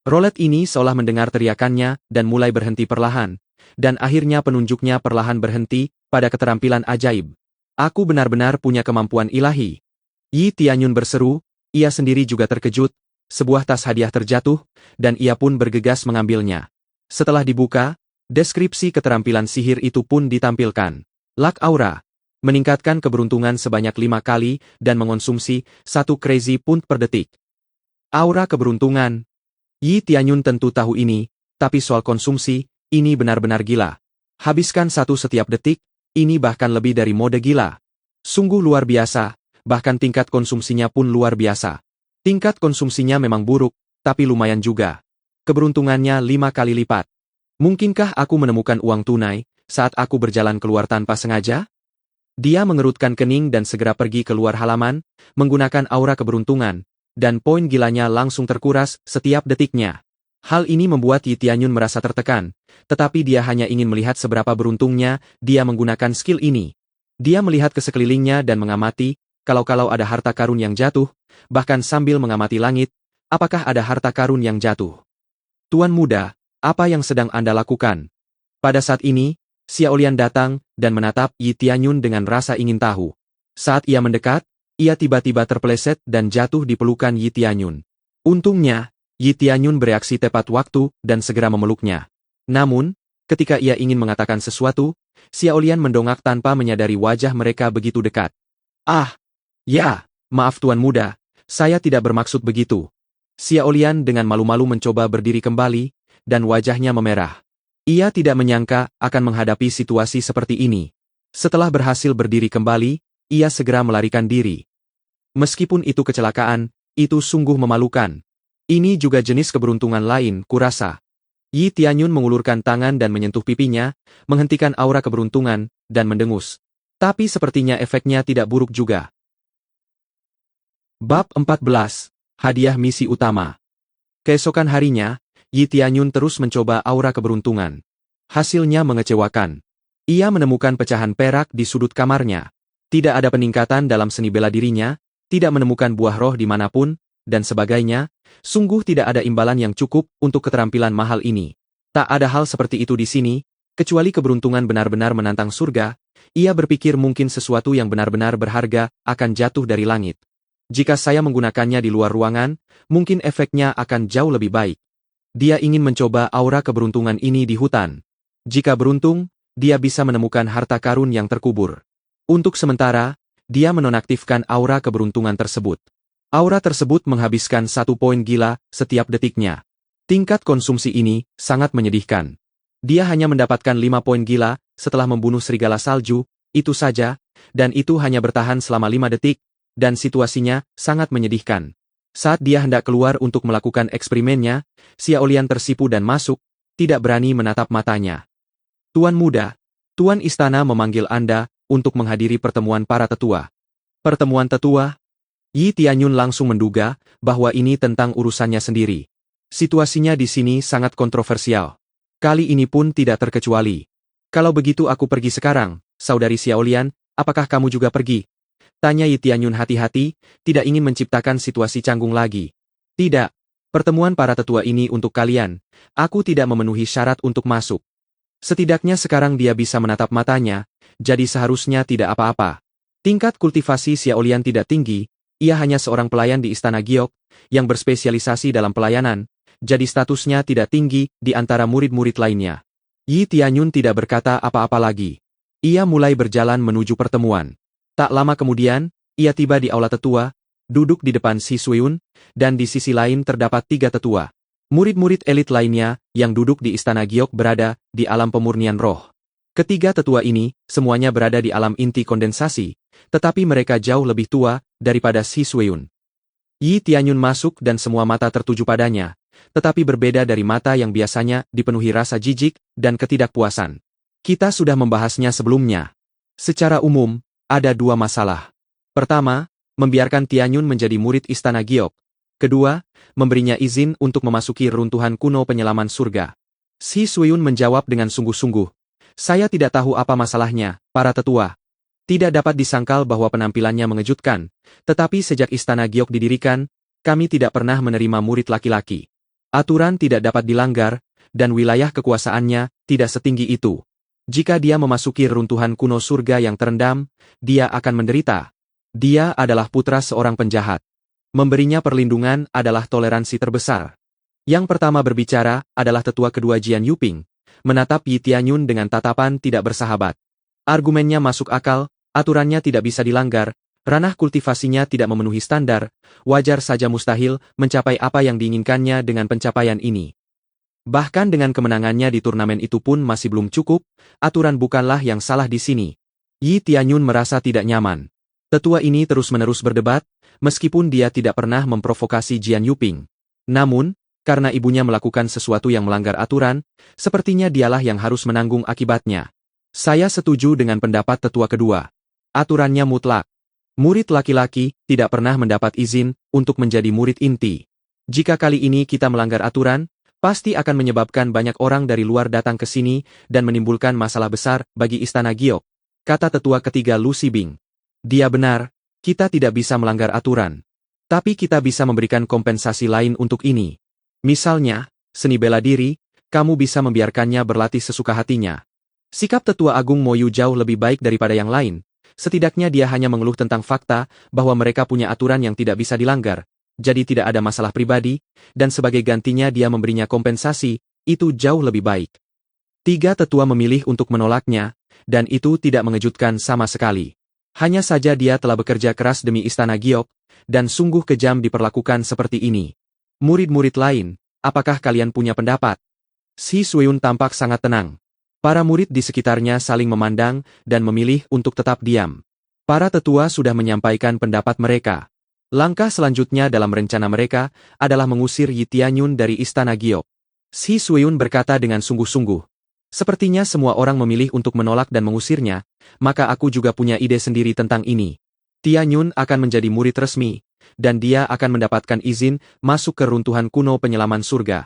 Rolet ini seolah mendengar teriakannya dan mulai berhenti perlahan, dan akhirnya penunjuknya perlahan berhenti pada keterampilan ajaib. Aku benar-benar punya kemampuan ilahi. Yi Tianyun berseru, ia sendiri juga terkejut, sebuah tas hadiah terjatuh, dan ia pun bergegas mengambilnya. Setelah dibuka, deskripsi keterampilan sihir itu pun ditampilkan. Luck Aura. Meningkatkan keberuntungan sebanyak 5 kali dan mengonsumsi 1 crazy pound per detik. Aura keberuntungan. Yi Tianyun tentu tahu ini, tapi soal konsumsi, ini benar-benar gila. Habiskan 1 setiap detik, ini bahkan lebih dari mode gila. Sungguh luar biasa, bahkan tingkat konsumsinya pun luar biasa. Tingkat konsumsinya memang buruk, tapi lumayan juga. Keberuntungannya 5 kali lipat. Mungkinkah aku menemukan uang tunai saat aku berjalan keluar tanpa sengaja? Dia mengerutkan kening dan segera pergi keluar halaman, menggunakan aura keberuntungan, dan poin gilanya langsung terkuras setiap detiknya. Hal ini membuat Yi Tianyun merasa tertekan, tetapi dia hanya ingin melihat seberapa beruntungnya dia menggunakan skill ini. Dia melihat ke sekelilingnya dan mengamati, kalau ada harta karun yang jatuh, bahkan sambil mengamati langit, apakah ada harta karun yang jatuh? Tuan muda, apa yang sedang Anda lakukan? Pada saat ini, Xiaolian datang dan menatap Yi Tianyun dengan rasa ingin tahu. Saat ia mendekat, ia tiba-tiba terpeleset dan jatuh di pelukan Yi Tianyun. Untungnya, Yi Tianyun bereaksi tepat waktu dan segera memeluknya. Namun, ketika ia ingin mengatakan sesuatu, Xiaolian mendongak tanpa menyadari wajah mereka begitu dekat. Ah, ya, maaf tuan muda, saya tidak bermaksud begitu. Xiaolian dengan malu-malu mencoba berdiri kembali, dan wajahnya memerah. Ia tidak menyangka akan menghadapi situasi seperti ini. Setelah berhasil berdiri kembali, ia segera melarikan diri. Meskipun itu kecelakaan, itu sungguh memalukan. Ini juga jenis keberuntungan lain, kurasa. Yi Tianyun mengulurkan tangan dan menyentuh pipinya, menghentikan aura keberuntungan, dan mendengus. Tapi sepertinya efeknya tidak buruk juga. Bab 14. Hadiah misi utama. Keesokan harinya, Yi Tianyun terus mencoba aura keberuntungan. Hasilnya mengecewakan. Ia menemukan pecahan perak di sudut kamarnya. Tidak ada peningkatan dalam seni bela dirinya, tidak menemukan buah roh dimanapun, dan sebagainya. Sungguh tidak ada imbalan yang cukup untuk keterampilan mahal ini. Tak ada hal seperti itu di sini, kecuali keberuntungan benar-benar menantang surga. Ia berpikir mungkin sesuatu yang benar-benar berharga akan jatuh dari langit. Jika saya menggunakannya di luar ruangan, mungkin efeknya akan jauh lebih baik. Dia ingin mencoba aura keberuntungan ini di hutan. Jika beruntung, dia bisa menemukan harta karun yang terkubur. Untuk sementara, dia menonaktifkan aura keberuntungan tersebut. Aura tersebut menghabiskan 1 poin gila setiap detiknya. Tingkat konsumsi ini sangat menyedihkan. Dia hanya mendapatkan 5 poin gila setelah membunuh serigala salju, itu saja, dan itu hanya bertahan selama 5 detik, dan situasinya sangat menyedihkan. Saat dia hendak keluar untuk melakukan eksperimennya, Xiaolian tersipu dan masuk, tidak berani menatap matanya. Tuan muda, Tuan Istana memanggil Anda untuk menghadiri pertemuan para tetua. Pertemuan tetua? Yi Tianyun langsung menduga bahwa ini tentang urusannya sendiri. Situasinya di sini sangat kontroversial. Kali ini pun tidak terkecuali. Kalau begitu aku pergi sekarang, Saudari Xiaolian, apakah kamu juga pergi? Tanya Yi Tianyun hati-hati, tidak ingin menciptakan situasi canggung lagi. Tidak. Pertemuan para tetua ini untuk kalian. Aku tidak memenuhi syarat untuk masuk. Setidaknya sekarang dia bisa menatap matanya, jadi seharusnya tidak apa-apa. Tingkat kultivasi Xiaolian tidak tinggi, ia hanya seorang pelayan di Istana Giok, yang berspesialisasi dalam pelayanan, jadi statusnya tidak tinggi di antara murid-murid lainnya. Yi Tianyun tidak berkata apa-apa lagi. Ia mulai berjalan menuju pertemuan. Tak lama kemudian, ia tiba di aula tetua, duduk di depan Si Suiyun, dan di sisi lain terdapat 3 tetua. Murid-murid elit lainnya yang duduk di Istana Giok berada di alam pemurnian roh. Ketiga tetua ini, semuanya berada di alam inti kondensasi, tetapi mereka jauh lebih tua daripada Si Suiyun. Yi Tianyun masuk dan semua mata tertuju padanya, tetapi berbeda dari mata yang biasanya dipenuhi rasa jijik dan ketidakpuasan. Kita sudah membahasnya sebelumnya. Secara umum, ada 2 masalah. Pertama, membiarkan Tianyun menjadi murid Istana Giok. Kedua, memberinya izin untuk memasuki runtuhan kuno penyelaman surga. Si Suiyun menjawab dengan sungguh-sungguh. Saya tidak tahu apa masalahnya, para tetua. Tidak dapat disangkal bahwa penampilannya mengejutkan, tetapi sejak Istana Giok didirikan, kami tidak pernah menerima murid laki-laki. Aturan tidak dapat dilanggar, dan wilayah kekuasaannya tidak setinggi itu. Jika dia memasuki runtuhan kuno surga yang terendam, dia akan menderita. Dia adalah putra seorang penjahat. Memberinya perlindungan adalah toleransi terbesar. Yang pertama berbicara adalah tetua kedua Jian Yuping, menatap Yi Tianyun dengan tatapan tidak bersahabat. Argumennya masuk akal, aturannya tidak bisa dilanggar, ranah kultivasinya tidak memenuhi standar, wajar saja mustahil mencapai apa yang diinginkannya dengan pencapaian ini. Bahkan dengan kemenangannya di turnamen itu pun masih belum cukup, aturan bukanlah yang salah di sini. Yi Tianyun merasa tidak nyaman. Tetua ini terus-menerus berdebat, meskipun dia tidak pernah memprovokasi Jian Yuping. Namun, karena ibunya melakukan sesuatu yang melanggar aturan, sepertinya dialah yang harus menanggung akibatnya. Saya setuju dengan pendapat tetua kedua. Aturannya mutlak. Murid laki-laki tidak pernah mendapat izin untuk menjadi murid inti. Jika kali ini kita melanggar aturan, pasti akan menyebabkan banyak orang dari luar datang ke sini dan menimbulkan masalah besar bagi Istana Giok, kata tetua ketiga Lu Sibing. Dia benar, kita tidak bisa melanggar aturan. Tapi kita bisa memberikan kompensasi lain untuk ini. Misalnya, seni bela diri, kamu bisa membiarkannya berlatih sesuka hatinya. Sikap tetua Agung Moyu jauh lebih baik daripada yang lain. Setidaknya dia hanya mengeluh tentang fakta bahwa mereka punya aturan yang tidak bisa dilanggar. Jadi tidak ada masalah pribadi, dan sebagai gantinya dia memberinya kompensasi, itu jauh lebih baik. 3 tetua memilih untuk menolaknya, dan itu tidak mengejutkan sama sekali. Hanya saja dia telah bekerja keras demi Istana Giok, dan sungguh kejam diperlakukan seperti ini. Murid-murid lain, apakah kalian punya pendapat? Si Suiyun tampak sangat tenang. Para murid di sekitarnya saling memandang dan memilih untuk tetap diam. Para tetua sudah menyampaikan pendapat mereka. Langkah selanjutnya dalam rencana mereka adalah mengusir Yi Tianyun dari Istana Giok. Si Suiyun berkata dengan sungguh-sungguh. Sepertinya semua orang memilih untuk menolak dan mengusirnya, maka aku juga punya ide sendiri tentang ini. Tianyun akan menjadi murid resmi, dan dia akan mendapatkan izin masuk ke runtuhan kuno penyelaman surga.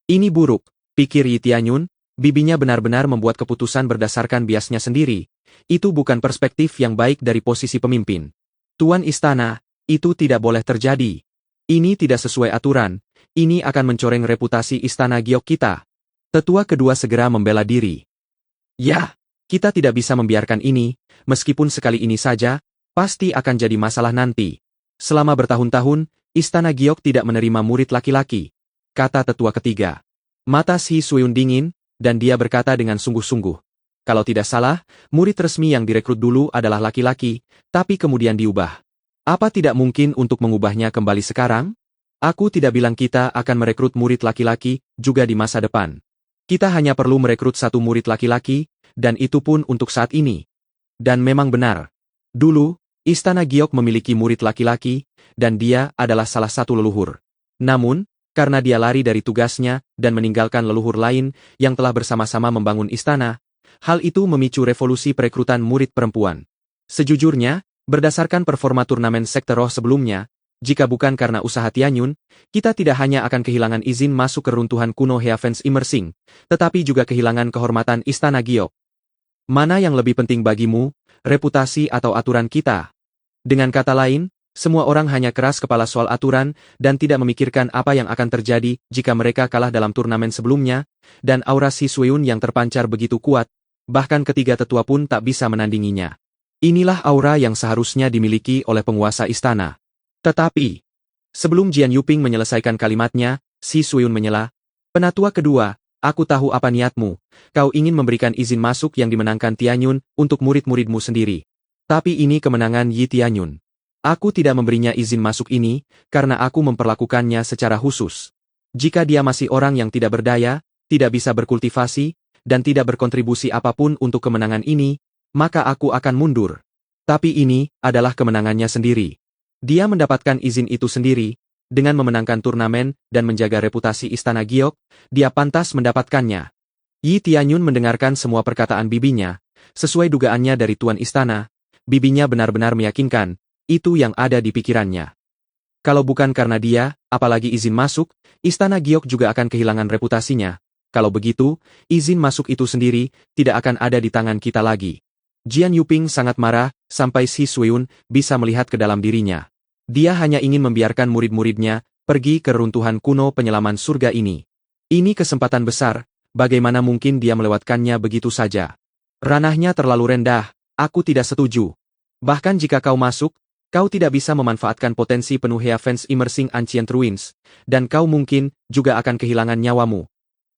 Ini buruk, pikir Yi Tianyun, bibinya benar-benar membuat keputusan berdasarkan biasnya sendiri. Itu bukan perspektif yang baik dari posisi pemimpin. Tuan Istana, itu tidak boleh terjadi. Ini tidak sesuai aturan, ini akan mencoreng reputasi Istana Giok kita. Tetua kedua segera membela diri. Ya, kita tidak bisa membiarkan ini, meskipun sekali ini saja, pasti akan jadi masalah nanti. Selama bertahun-tahun, Istana Giok tidak menerima murid laki-laki, kata tetua ketiga. Mata Si Suiyun dingin, dan dia berkata dengan sungguh-sungguh. Kalau tidak salah, murid resmi yang direkrut dulu adalah laki-laki, tapi kemudian diubah. Apa tidak mungkin untuk mengubahnya kembali sekarang? Aku tidak bilang kita akan merekrut murid laki-laki juga di masa depan. Kita hanya perlu merekrut 1 murid laki-laki, dan itu pun untuk saat ini. Dan memang benar. Dulu, Istana Giok memiliki murid laki-laki, dan dia adalah salah satu leluhur. Namun, karena dia lari dari tugasnya dan meninggalkan leluhur lain yang telah bersama-sama membangun istana, hal itu memicu revolusi perekrutan murid perempuan. Sejujurnya, berdasarkan performa turnamen sekte roh sebelumnya, jika bukan karena usaha Tianyun, kita tidak hanya akan kehilangan izin masuk ke runtuhan kuno Heavens Immersing, tetapi juga kehilangan kehormatan Istana Giok. Mana yang lebih penting bagimu, reputasi atau aturan kita? Dengan kata lain, semua orang hanya keras kepala soal aturan dan tidak memikirkan apa yang akan terjadi jika mereka kalah dalam turnamen sebelumnya, dan aura Si Sueun yang terpancar begitu kuat, bahkan ketiga tetua pun tak bisa menandinginya. Inilah aura yang seharusnya dimiliki oleh penguasa istana. Tetapi, sebelum Jian Yuping menyelesaikan kalimatnya, Si Sueun menyela, "Penatua kedua, aku tahu apa niatmu, kau ingin memberikan izin masuk yang dimenangkan Tianyun untuk murid-muridmu sendiri. Tapi ini kemenangan Yi Tianyun. Aku tidak memberinya izin masuk ini, karena aku memperlakukannya secara khusus. Jika dia masih orang yang tidak berdaya, tidak bisa berkultivasi, dan tidak berkontribusi apapun untuk kemenangan ini, maka aku akan mundur. Tapi ini adalah kemenangannya sendiri. Dia mendapatkan izin itu sendiri, dengan memenangkan turnamen dan menjaga reputasi Istana Giok, dia pantas mendapatkannya." Yi Tianyun mendengarkan semua perkataan bibinya, sesuai dugaannya dari Tuan Istana. Bibinya benar-benar meyakinkan, itu yang ada di pikirannya. Kalau bukan karena dia, apalagi izin masuk, Istana Giok juga akan kehilangan reputasinya. Kalau begitu, izin masuk itu sendiri, tidak akan ada di tangan kita lagi. Jian Yuping sangat marah, sampai Si Sueun bisa melihat ke dalam dirinya. Dia hanya ingin membiarkan murid-muridnya pergi ke runtuhan kuno penyelaman surga ini. Ini kesempatan besar, bagaimana mungkin dia melewatkannya begitu saja? Ranahnya terlalu rendah. Aku tidak setuju. Bahkan jika kau masuk, kau tidak bisa memanfaatkan potensi penuh Heavens Immersing Ancient Ruins, dan kau mungkin juga akan kehilangan nyawamu.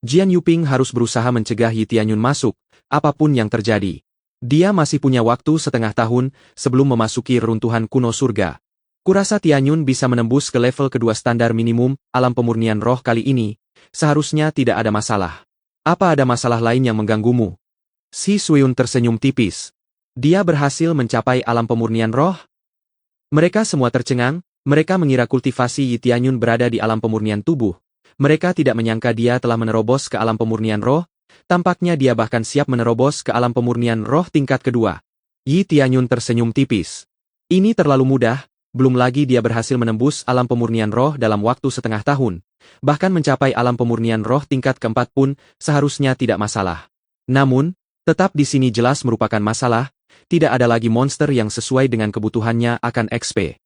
Jian Yuping harus berusaha mencegah Yi Tianyun masuk, apapun yang terjadi. Dia masih punya waktu setengah tahun sebelum memasuki runtuhan kuno surga. Kurasa Tianyun bisa menembus ke level kedua standar minimum alam pemurnian roh kali ini, seharusnya tidak ada masalah. Apa ada masalah lain yang mengganggumu? Si Sueun tersenyum tipis. Dia berhasil mencapai alam pemurnian roh? Mereka semua tercengang, mereka mengira kultivasi Yi Tianyun berada di alam pemurnian tubuh. Mereka tidak menyangka dia telah menerobos ke alam pemurnian roh, tampaknya dia bahkan siap menerobos ke alam pemurnian roh tingkat kedua. Yi Tianyun tersenyum tipis. Ini terlalu mudah, belum lagi dia berhasil menembus alam pemurnian roh dalam waktu setengah tahun. Bahkan mencapai alam pemurnian roh tingkat keempat pun seharusnya tidak masalah. Namun, tetap di sini jelas merupakan masalah. Tidak ada lagi monster yang sesuai dengan kebutuhannya akan XP.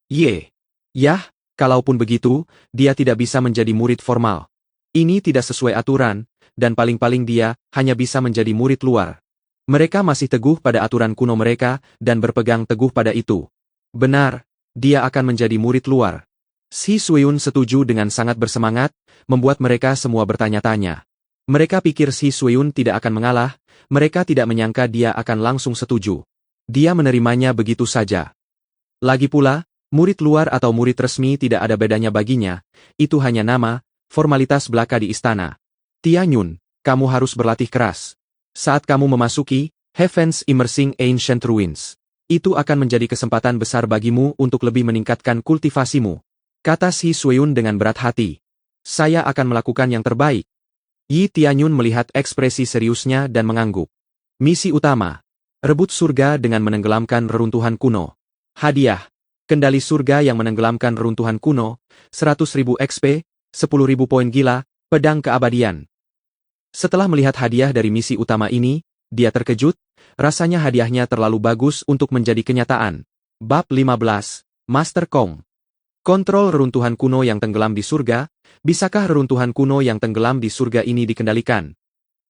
Yah, kalaupun begitu, dia tidak bisa menjadi murid formal. Ini tidak sesuai aturan, dan paling-paling dia hanya bisa menjadi murid luar. Mereka masih teguh pada aturan kuno mereka dan berpegang teguh pada itu. Benar, dia akan menjadi murid luar. Si Sueun setuju dengan sangat bersemangat, membuat mereka semua bertanya-tanya. Mereka pikir Si Sueun tidak akan mengalah, mereka tidak menyangka dia akan langsung setuju. Dia menerimanya begitu saja. Lagi pula, murid luar atau murid resmi tidak ada bedanya baginya, itu hanya nama, formalitas belaka di istana. Tianyun, kamu harus berlatih keras. Saat kamu memasuki Heavens Immersing Ancient Ruins, itu akan menjadi kesempatan besar bagimu untuk lebih meningkatkan kultivasimu. Kata Si Sueun dengan berat hati. Saya akan melakukan yang terbaik. Yi Tianyun melihat ekspresi seriusnya dan mengangguk. Misi utama. Rebut surga dengan menenggelamkan reruntuhan kuno. Hadiah. Kendali surga yang menenggelamkan reruntuhan kuno, 100.000 XP, 10.000 poin gila, pedang keabadian. Setelah melihat hadiah dari misi utama ini, dia terkejut, rasanya hadiahnya terlalu bagus untuk menjadi kenyataan. Bab 15, Master Kong. Kontrol reruntuhan kuno yang tenggelam di surga, bisakah reruntuhan kuno yang tenggelam di surga ini dikendalikan?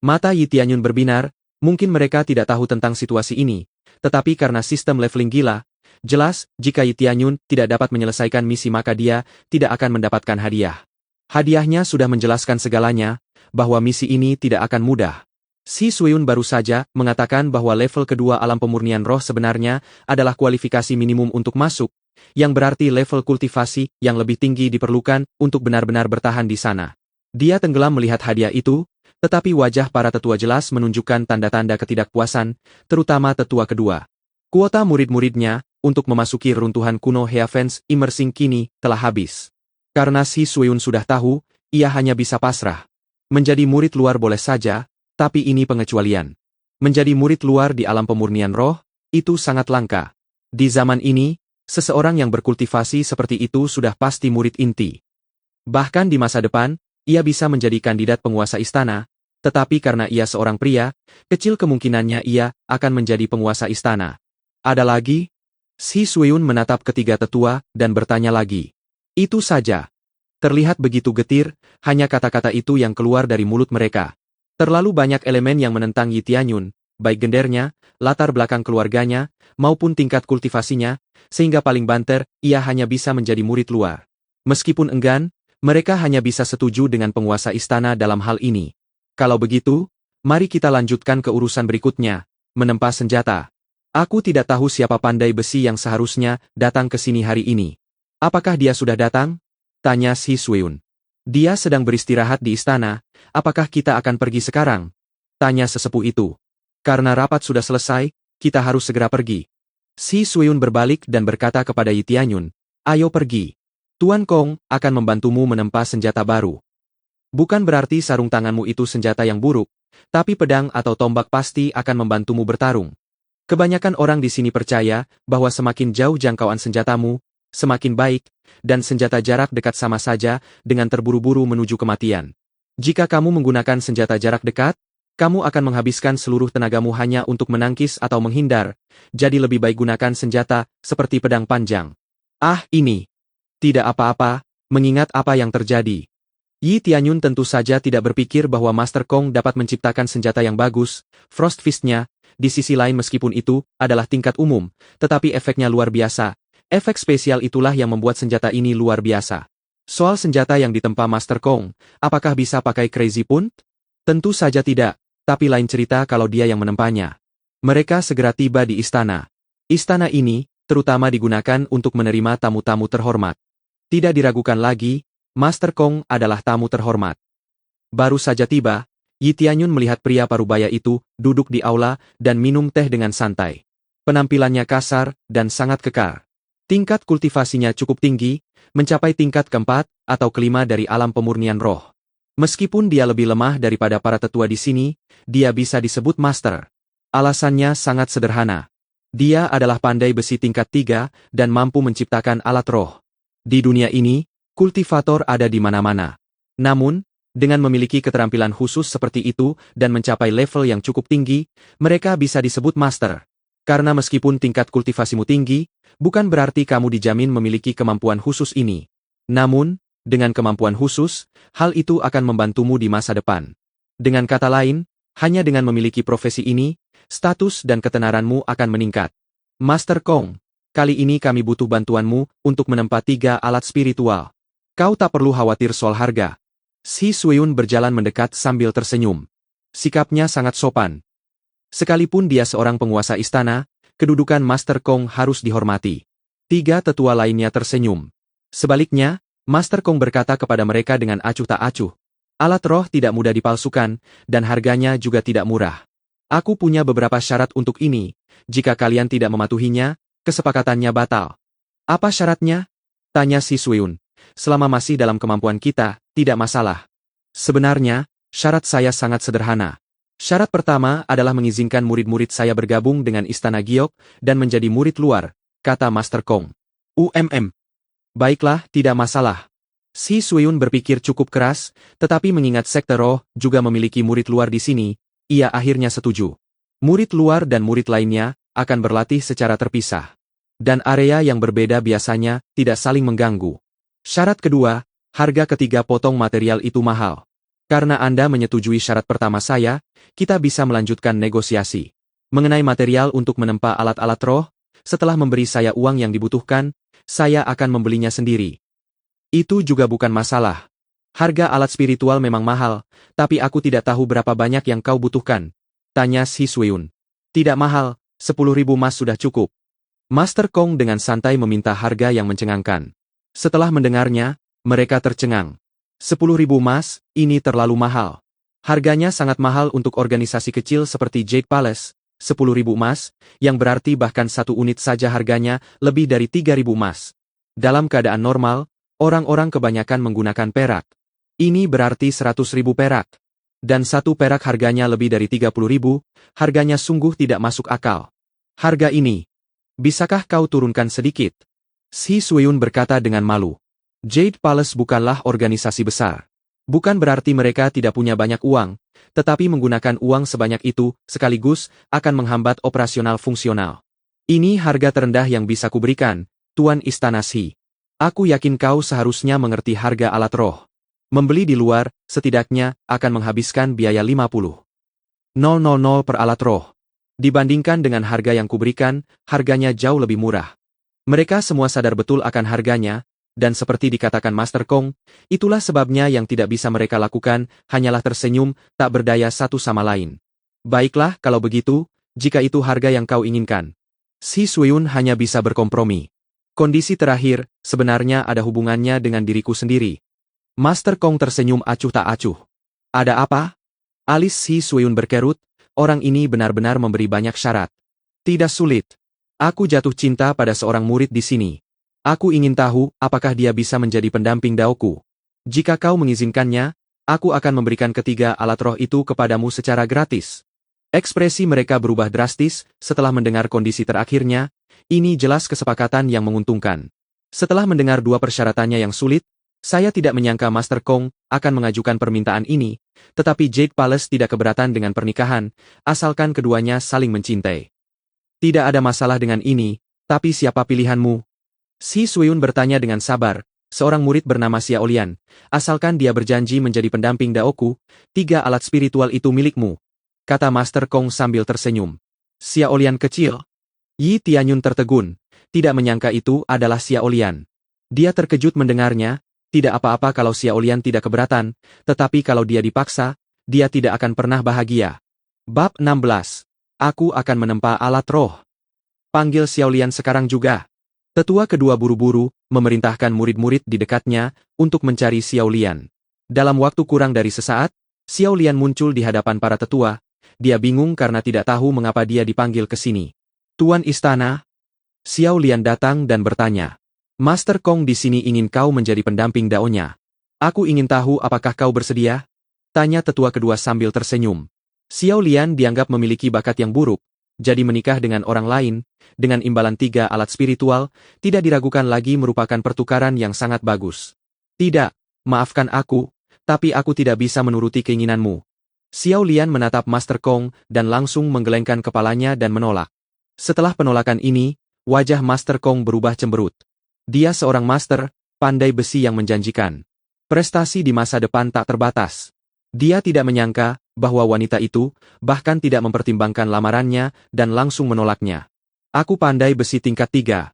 Mata Yi Tianyun berbinar, mungkin mereka tidak tahu tentang situasi ini, tetapi karena sistem leveling gila, jelas, jika Yi Tianyun tidak dapat menyelesaikan misi maka dia tidak akan mendapatkan hadiah. Hadiahnya sudah menjelaskan segalanya, bahwa misi ini tidak akan mudah. Si Sueun baru saja mengatakan bahwa level kedua alam pemurnian roh sebenarnya adalah kualifikasi minimum untuk masuk, yang berarti level kultivasi yang lebih tinggi diperlukan untuk benar-benar bertahan di sana. Dia tenggelam melihat hadiah itu, tetapi wajah para tetua jelas menunjukkan tanda-tanda ketidakpuasan, terutama tetua kedua. Kuota murid-muridnya untuk memasuki runtuhan kuno Heavens Immersing kini telah habis. Karena Si Sueun sudah tahu, ia hanya bisa pasrah. Menjadi murid luar boleh saja, tapi ini pengecualian. Menjadi murid luar di alam pemurnian roh, itu sangat langka. Di zaman ini, seseorang yang berkultivasi seperti itu sudah pasti murid inti. Bahkan di masa depan, ia bisa menjadi kandidat penguasa istana, tetapi karena ia seorang pria, kecil kemungkinannya ia akan menjadi penguasa istana. Ada lagi? Si Sueun menatap ketiga tetua dan bertanya lagi. Itu saja. Terlihat begitu getir, hanya kata-kata itu yang keluar dari mulut mereka. Terlalu banyak elemen yang menentang Yi Tianyun, baik gendernya, latar belakang keluarganya, maupun tingkat kultivasinya, sehingga paling banter, ia hanya bisa menjadi murid luar. Meskipun enggan, mereka hanya bisa setuju dengan penguasa istana dalam hal ini. Kalau begitu, mari kita lanjutkan ke urusan berikutnya, menempa senjata. Aku tidak tahu siapa pandai besi yang seharusnya datang ke sini hari ini. Apakah dia sudah datang? Tanya Si Sueun. Dia sedang beristirahat di istana, apakah kita akan pergi sekarang? Tanya sesepuh itu. Karena rapat sudah selesai, kita harus segera pergi. Si Sueun berbalik dan berkata kepada Yi Tianyun, ayo pergi. Tuan Kong akan membantumu menempa senjata baru. Bukan berarti sarung tanganmu itu senjata yang buruk, tapi pedang atau tombak pasti akan membantumu bertarung. Kebanyakan orang di sini percaya bahwa semakin jauh jangkauan senjatamu, semakin baik, dan senjata jarak dekat sama saja dengan terburu-buru menuju kematian. Jika kamu menggunakan senjata jarak dekat, kamu akan menghabiskan seluruh tenagamu hanya untuk menangkis atau menghindar, jadi lebih baik gunakan senjata seperti pedang panjang. Ah, ini tidak apa-apa, mengingat apa yang terjadi. Yi Tianyun tentu saja tidak berpikir bahwa Master Kong dapat menciptakan senjata yang bagus, Frost Fist-nya. Di sisi lain meskipun itu adalah tingkat umum, tetapi efeknya luar biasa. Efek spesial itulah yang membuat senjata ini luar biasa. Soal senjata yang ditempa Master Kong, apakah bisa pakai Crazy Punch? Tentu saja tidak, tapi lain cerita kalau dia yang menempanya. Mereka segera tiba di istana. Istana ini, terutama digunakan untuk menerima tamu-tamu terhormat. Tidak diragukan lagi, Master Kong adalah tamu terhormat. Baru saja tiba, Yi Tianyun melihat pria parubaya itu duduk di aula dan minum teh dengan santai. Penampilannya kasar dan sangat kekar. Tingkat kultivasinya cukup tinggi, mencapai tingkat keempat atau kelima dari alam pemurnian roh. Meskipun dia lebih lemah daripada para tetua di sini, dia bisa disebut master. Alasannya sangat sederhana. Dia adalah pandai besi tingkat 3 dan mampu menciptakan alat roh. Di dunia ini, kultivator ada di mana-mana. Namun, dengan memiliki keterampilan khusus seperti itu dan mencapai level yang cukup tinggi, mereka bisa disebut master. Karena meskipun tingkat kultivasimu tinggi, bukan berarti kamu dijamin memiliki kemampuan khusus ini. Namun, dengan kemampuan khusus, hal itu akan membantumu di masa depan. Dengan kata lain, hanya dengan memiliki profesi ini, status dan ketenaranmu akan meningkat. Master Kong, kali ini kami butuh bantuanmu untuk menempa 3 alat spiritual. Kau tak perlu khawatir soal harga. Si Sueun berjalan mendekat sambil tersenyum. Sikapnya sangat sopan. Sekalipun dia seorang penguasa istana, kedudukan Master Kong harus dihormati. 3 tetua lainnya tersenyum. Sebaliknya, Master Kong berkata kepada mereka dengan acuh tak acuh. Alat roh tidak mudah dipalsukan, dan harganya juga tidak murah. Aku punya beberapa syarat untuk ini, jika kalian tidak mematuhinya, kesepakatannya batal. Apa syaratnya? Tanya si Sueun. Selama masih dalam kemampuan kita, tidak masalah. Sebenarnya, syarat saya sangat sederhana. Syarat pertama adalah mengizinkan murid-murid saya bergabung dengan Istana Giok dan menjadi murid luar, kata Master Kong. Baiklah, tidak masalah. Si Sueun berpikir cukup keras, tetapi mengingat sekte roh juga memiliki murid luar di sini, ia akhirnya setuju. Murid luar dan murid lainnya akan berlatih secara terpisah. Dan area yang berbeda biasanya tidak saling mengganggu. Syarat kedua, harga ketiga potong material itu mahal. Karena Anda menyetujui syarat pertama saya, kita bisa melanjutkan negosiasi. Mengenai material untuk menempa alat-alat roh, setelah memberi saya uang yang dibutuhkan, saya akan membelinya sendiri. Itu juga bukan masalah. Harga alat spiritual memang mahal, tapi aku tidak tahu berapa banyak yang kau butuhkan. Tanya Si Sueun. Tidak mahal, 10.000 mas sudah cukup. Master Kong dengan santai meminta harga yang mencengangkan. Setelah mendengarnya, mereka tercengang. 10.000 mas, ini terlalu mahal. Harganya sangat mahal untuk organisasi kecil seperti Jade Palace, 10.000 emas, yang berarti bahkan satu unit saja harganya lebih dari 3.000 emas. Dalam keadaan normal, orang-orang kebanyakan menggunakan perak. Ini berarti 100.000 perak. Dan satu perak harganya lebih dari 30.000, harganya sungguh tidak masuk akal. Harga ini, bisakah kau turunkan sedikit? Si Suyun berkata dengan malu. Jade Palace bukanlah organisasi besar. Bukan berarti mereka tidak punya banyak uang, tetapi menggunakan uang sebanyak itu sekaligus akan menghambat operasional fungsional. Ini harga terendah yang bisa kuberikan, Tuan Istana Shi. Aku yakin kau seharusnya mengerti harga alat roh. Membeli di luar, setidaknya, akan menghabiskan biaya 50.000 per alat roh. Dibandingkan dengan harga yang kuberikan, harganya jauh lebih murah. Mereka semua sadar betul akan harganya, dan seperti dikatakan Master Kong, itulah sebabnya yang tidak bisa mereka lakukan, hanyalah tersenyum, tak berdaya satu sama lain. Baiklah kalau begitu, jika itu harga yang kau inginkan. Si Suyun hanya bisa berkompromi. Kondisi terakhir, sebenarnya ada hubungannya dengan diriku sendiri. Master Kong tersenyum acuh tak acuh. Ada apa? Alis Si Suyun berkerut, orang ini benar-benar memberi banyak syarat. Tidak sulit. Aku jatuh cinta pada seorang murid di sini. Aku ingin tahu, apakah dia bisa menjadi pendamping Daoku. Jika kau mengizinkannya, aku akan memberikan ketiga alat roh itu kepadamu secara gratis. Ekspresi mereka berubah drastis setelah mendengar kondisi terakhirnya, ini jelas kesepakatan yang menguntungkan. Setelah mendengar dua persyaratannya yang sulit, saya tidak menyangka Master Kong akan mengajukan permintaan ini, tetapi Jade Palace tidak keberatan dengan pernikahan, asalkan keduanya saling mencintai. Tidak ada masalah dengan ini, tapi siapa pilihanmu? Si Suyun bertanya dengan sabar, seorang murid bernama Xiaolian, asalkan dia berjanji menjadi pendamping Daoku, 3 alat spiritual itu milikmu, kata Master Kong sambil tersenyum. Xiaolian kecil? Yi Tianyun tertegun, tidak menyangka itu adalah Xiaolian. Dia terkejut mendengarnya, tidak apa-apa kalau Xiaolian tidak keberatan, tetapi kalau dia dipaksa, dia tidak akan pernah bahagia. Bab 16. Aku akan menempa alat roh. Panggil Xiaolian sekarang juga. Tetua kedua buru-buru, memerintahkan murid-murid di dekatnya, untuk mencari Xiaolian. Dalam waktu kurang dari sesaat, Xiaolian muncul di hadapan para tetua, dia bingung karena tidak tahu mengapa dia dipanggil ke sini. Tuan Istana? Xiaolian datang dan bertanya. Master Kong di sini ingin kau menjadi pendamping Daonya. Aku ingin tahu apakah kau bersedia? Tanya tetua kedua sambil tersenyum. Xiaolian dianggap memiliki bakat yang buruk, jadi menikah dengan orang lain, dengan imbalan 3 alat spiritual, tidak diragukan lagi merupakan pertukaran yang sangat bagus. Tidak, maafkan aku, tapi aku tidak bisa menuruti keinginanmu. Xiaolian menatap Master Kong dan langsung menggelengkan kepalanya dan menolak. Setelah penolakan ini, wajah Master Kong berubah cemberut. Dia seorang master, pandai besi yang menjanjikan. Prestasi di masa depan tak terbatas. Dia tidak menyangka bahwa wanita itu bahkan tidak mempertimbangkan lamarannya dan langsung menolaknya. Aku pandai besi tingkat 3.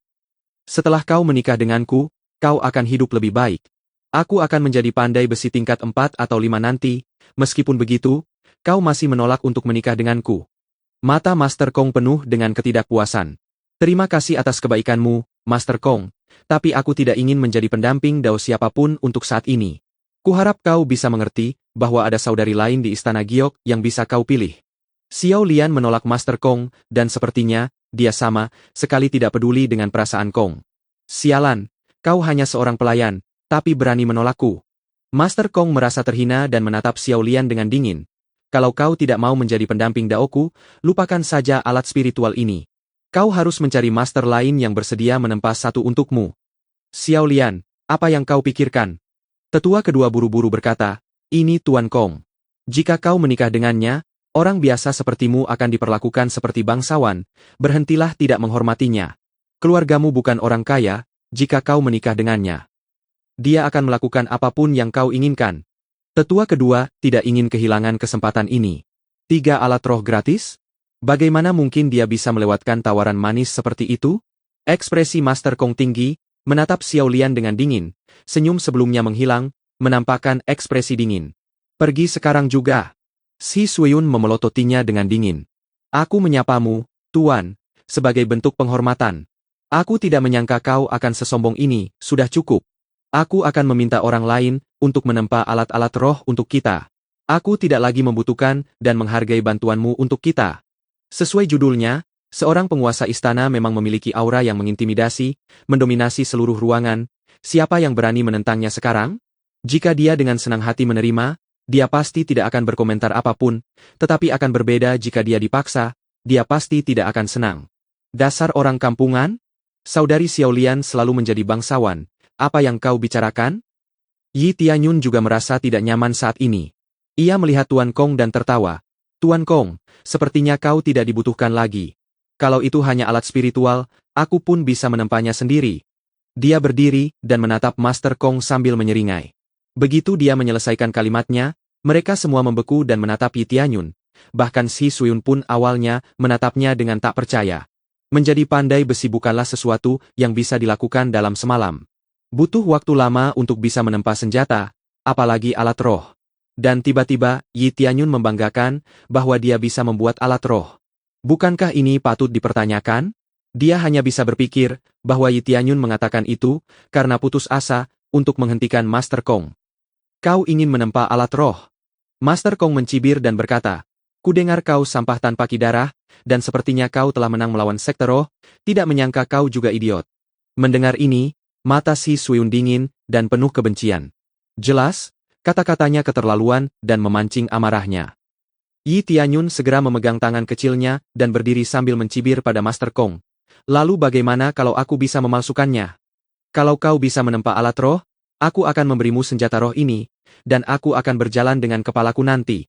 Setelah kau menikah denganku, kau akan hidup lebih baik. Aku akan menjadi pandai besi tingkat 4 atau 5 nanti, meskipun begitu, kau masih menolak untuk menikah denganku. Mata Master Kong penuh dengan ketidakpuasan. Terima kasih atas kebaikanmu, Master Kong, tapi aku tidak ingin menjadi pendamping Dao siapapun untuk saat ini. Kuharap kau bisa mengerti bahwa ada saudari lain di Istana Giok yang bisa kau pilih. Xiaolian menolak Master Kong, dan sepertinya, dia sama sekali tidak peduli dengan perasaan Kong. Sialan, kau hanya seorang pelayan, tapi berani menolakku. Master Kong merasa terhina dan menatap Xiaolian dengan dingin. Kalau kau tidak mau menjadi pendamping Daoku, lupakan saja alat spiritual ini. Kau harus mencari master lain yang bersedia menempa satu untukmu. Xiaolian, apa yang kau pikirkan? Tetua kedua buru-buru berkata, ini Tuan Kong. Jika kau menikah dengannya, orang biasa sepertimu akan diperlakukan seperti bangsawan, berhentilah tidak menghormatinya. Keluargamu bukan orang kaya, jika kau menikah dengannya. Dia akan melakukan apapun yang kau inginkan. Tetua kedua tidak ingin kehilangan kesempatan ini. 3 alat roh gratis? Bagaimana mungkin dia bisa melewatkan tawaran manis seperti itu? Ekspresi Master Kong tinggi, menatap Xiaolian dengan dingin, senyum sebelumnya menghilang, menampakkan ekspresi dingin. Pergi sekarang juga. Si Suyun memelototinya dengan dingin. Aku menyapamu, Tuan, sebagai bentuk penghormatan. Aku tidak menyangka kau akan sesombong ini, sudah cukup. Aku akan meminta orang lain untuk menempa alat-alat roh untuk kita. Aku tidak lagi membutuhkan dan menghargai bantuanmu untuk kita. Sesuai judulnya, seorang penguasa istana memang memiliki aura yang mengintimidasi, mendominasi seluruh ruangan. Siapa yang berani menentangnya sekarang? Jika dia dengan senang hati menerima, dia pasti tidak akan berkomentar apapun, tetapi akan berbeda jika dia dipaksa, dia pasti tidak akan senang. Dasar orang kampungan? Saudari Xiaolian selalu menjadi bangsawan. Apa yang kau bicarakan? Yi Tianyun juga merasa tidak nyaman saat ini. Ia melihat Tuan Kong dan tertawa. Tuan Kong, sepertinya kau tidak dibutuhkan lagi. Kalau itu hanya alat spiritual, aku pun bisa menempanya sendiri. Dia berdiri dan menatap Master Kong sambil menyeringai. Begitu dia menyelesaikan kalimatnya, mereka semua membeku dan menatap Yi Tianyun. Bahkan Si Suyun pun awalnya menatapnya dengan tak percaya. Menjadi pandai besi bukanlah sesuatu yang bisa dilakukan dalam semalam. Butuh waktu lama untuk bisa menempa senjata, apalagi alat roh. Dan tiba-tiba, Yi Tianyun membanggakan bahwa dia bisa membuat alat roh. Bukankah ini patut dipertanyakan? Dia hanya bisa berpikir bahwa Yi Tianyun mengatakan itu karena putus asa untuk menghentikan Master Kong. Kau ingin menempa alat roh? Master Kong mencibir dan berkata, "Kudengar kau sampah tanpa kidarah, dan sepertinya kau telah menang melawan sekte roh, tidak menyangka kau juga idiot." Mendengar ini, mata Si Suyun dingin dan penuh kebencian. Jelas, kata-katanya keterlaluan dan memancing amarahnya. Yi Tianyun segera memegang tangan kecilnya dan berdiri sambil mencibir pada Master Kong. "Lalu bagaimana kalau aku bisa memalsukannya? Kalau kau bisa menempa alat roh, aku akan memberimu senjata roh ini, dan aku akan berjalan dengan kepalaku nanti."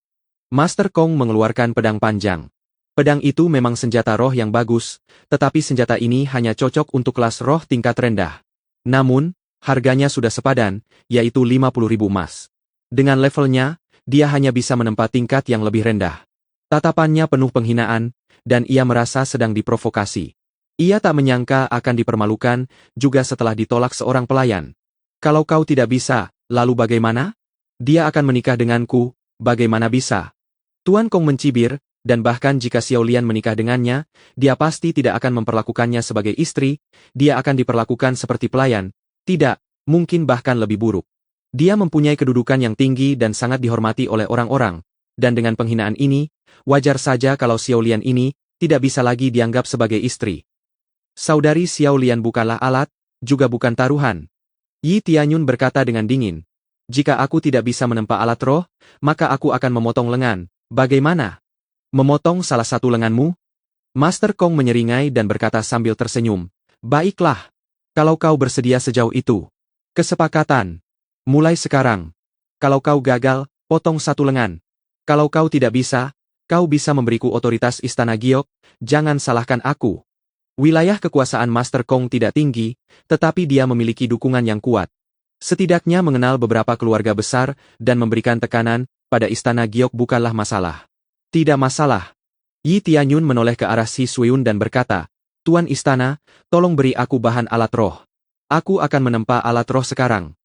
Master Kong mengeluarkan pedang panjang. Pedang itu memang senjata roh yang bagus, tetapi senjata ini hanya cocok untuk kelas roh tingkat rendah. Namun, harganya sudah sepadan, yaitu 50.000 emas. Dengan levelnya, dia hanya bisa menempa tingkat yang lebih rendah. Tatapannya penuh penghinaan, dan ia merasa sedang diprovokasi. Ia tak menyangka akan dipermalukan, juga setelah ditolak seorang pelayan. "Kalau kau tidak bisa, lalu bagaimana? Dia akan menikah denganku, bagaimana bisa?" Tuan Kong mencibir, dan bahkan jika Xiaolian menikah dengannya, dia pasti tidak akan memperlakukannya sebagai istri, dia akan diperlakukan seperti pelayan. Tidak, mungkin bahkan lebih buruk. Dia mempunyai kedudukan yang tinggi dan sangat dihormati oleh orang-orang, dan dengan penghinaan ini, wajar saja kalau Xiaolian ini tidak bisa lagi dianggap sebagai istri. Saudari Xiaolian bukanlah alat, juga bukan taruhan. Yi Tianyun berkata dengan dingin. "Jika aku tidak bisa menempa alat roh, maka aku akan memotong lengan. Bagaimana? Memotong salah satu lenganmu?" Master Kong menyeringai dan berkata sambil tersenyum. "Baiklah. Kalau kau bersedia sejauh itu. Kesepakatan. Mulai sekarang. Kalau kau gagal, potong satu lengan. Kalau kau tidak bisa, kau bisa memberiku otoritas Istana Giok, jangan salahkan aku." Wilayah kekuasaan Master Kong tidak tinggi, tetapi dia memiliki dukungan yang kuat. Setidaknya mengenal beberapa keluarga besar dan memberikan tekanan pada Istana Giok bukanlah masalah. "Tidak masalah." Yi Tianyun menoleh ke arah Si Suyun dan berkata, "Tuan Istana, tolong beri aku bahan alat roh. Aku akan menempa alat roh sekarang."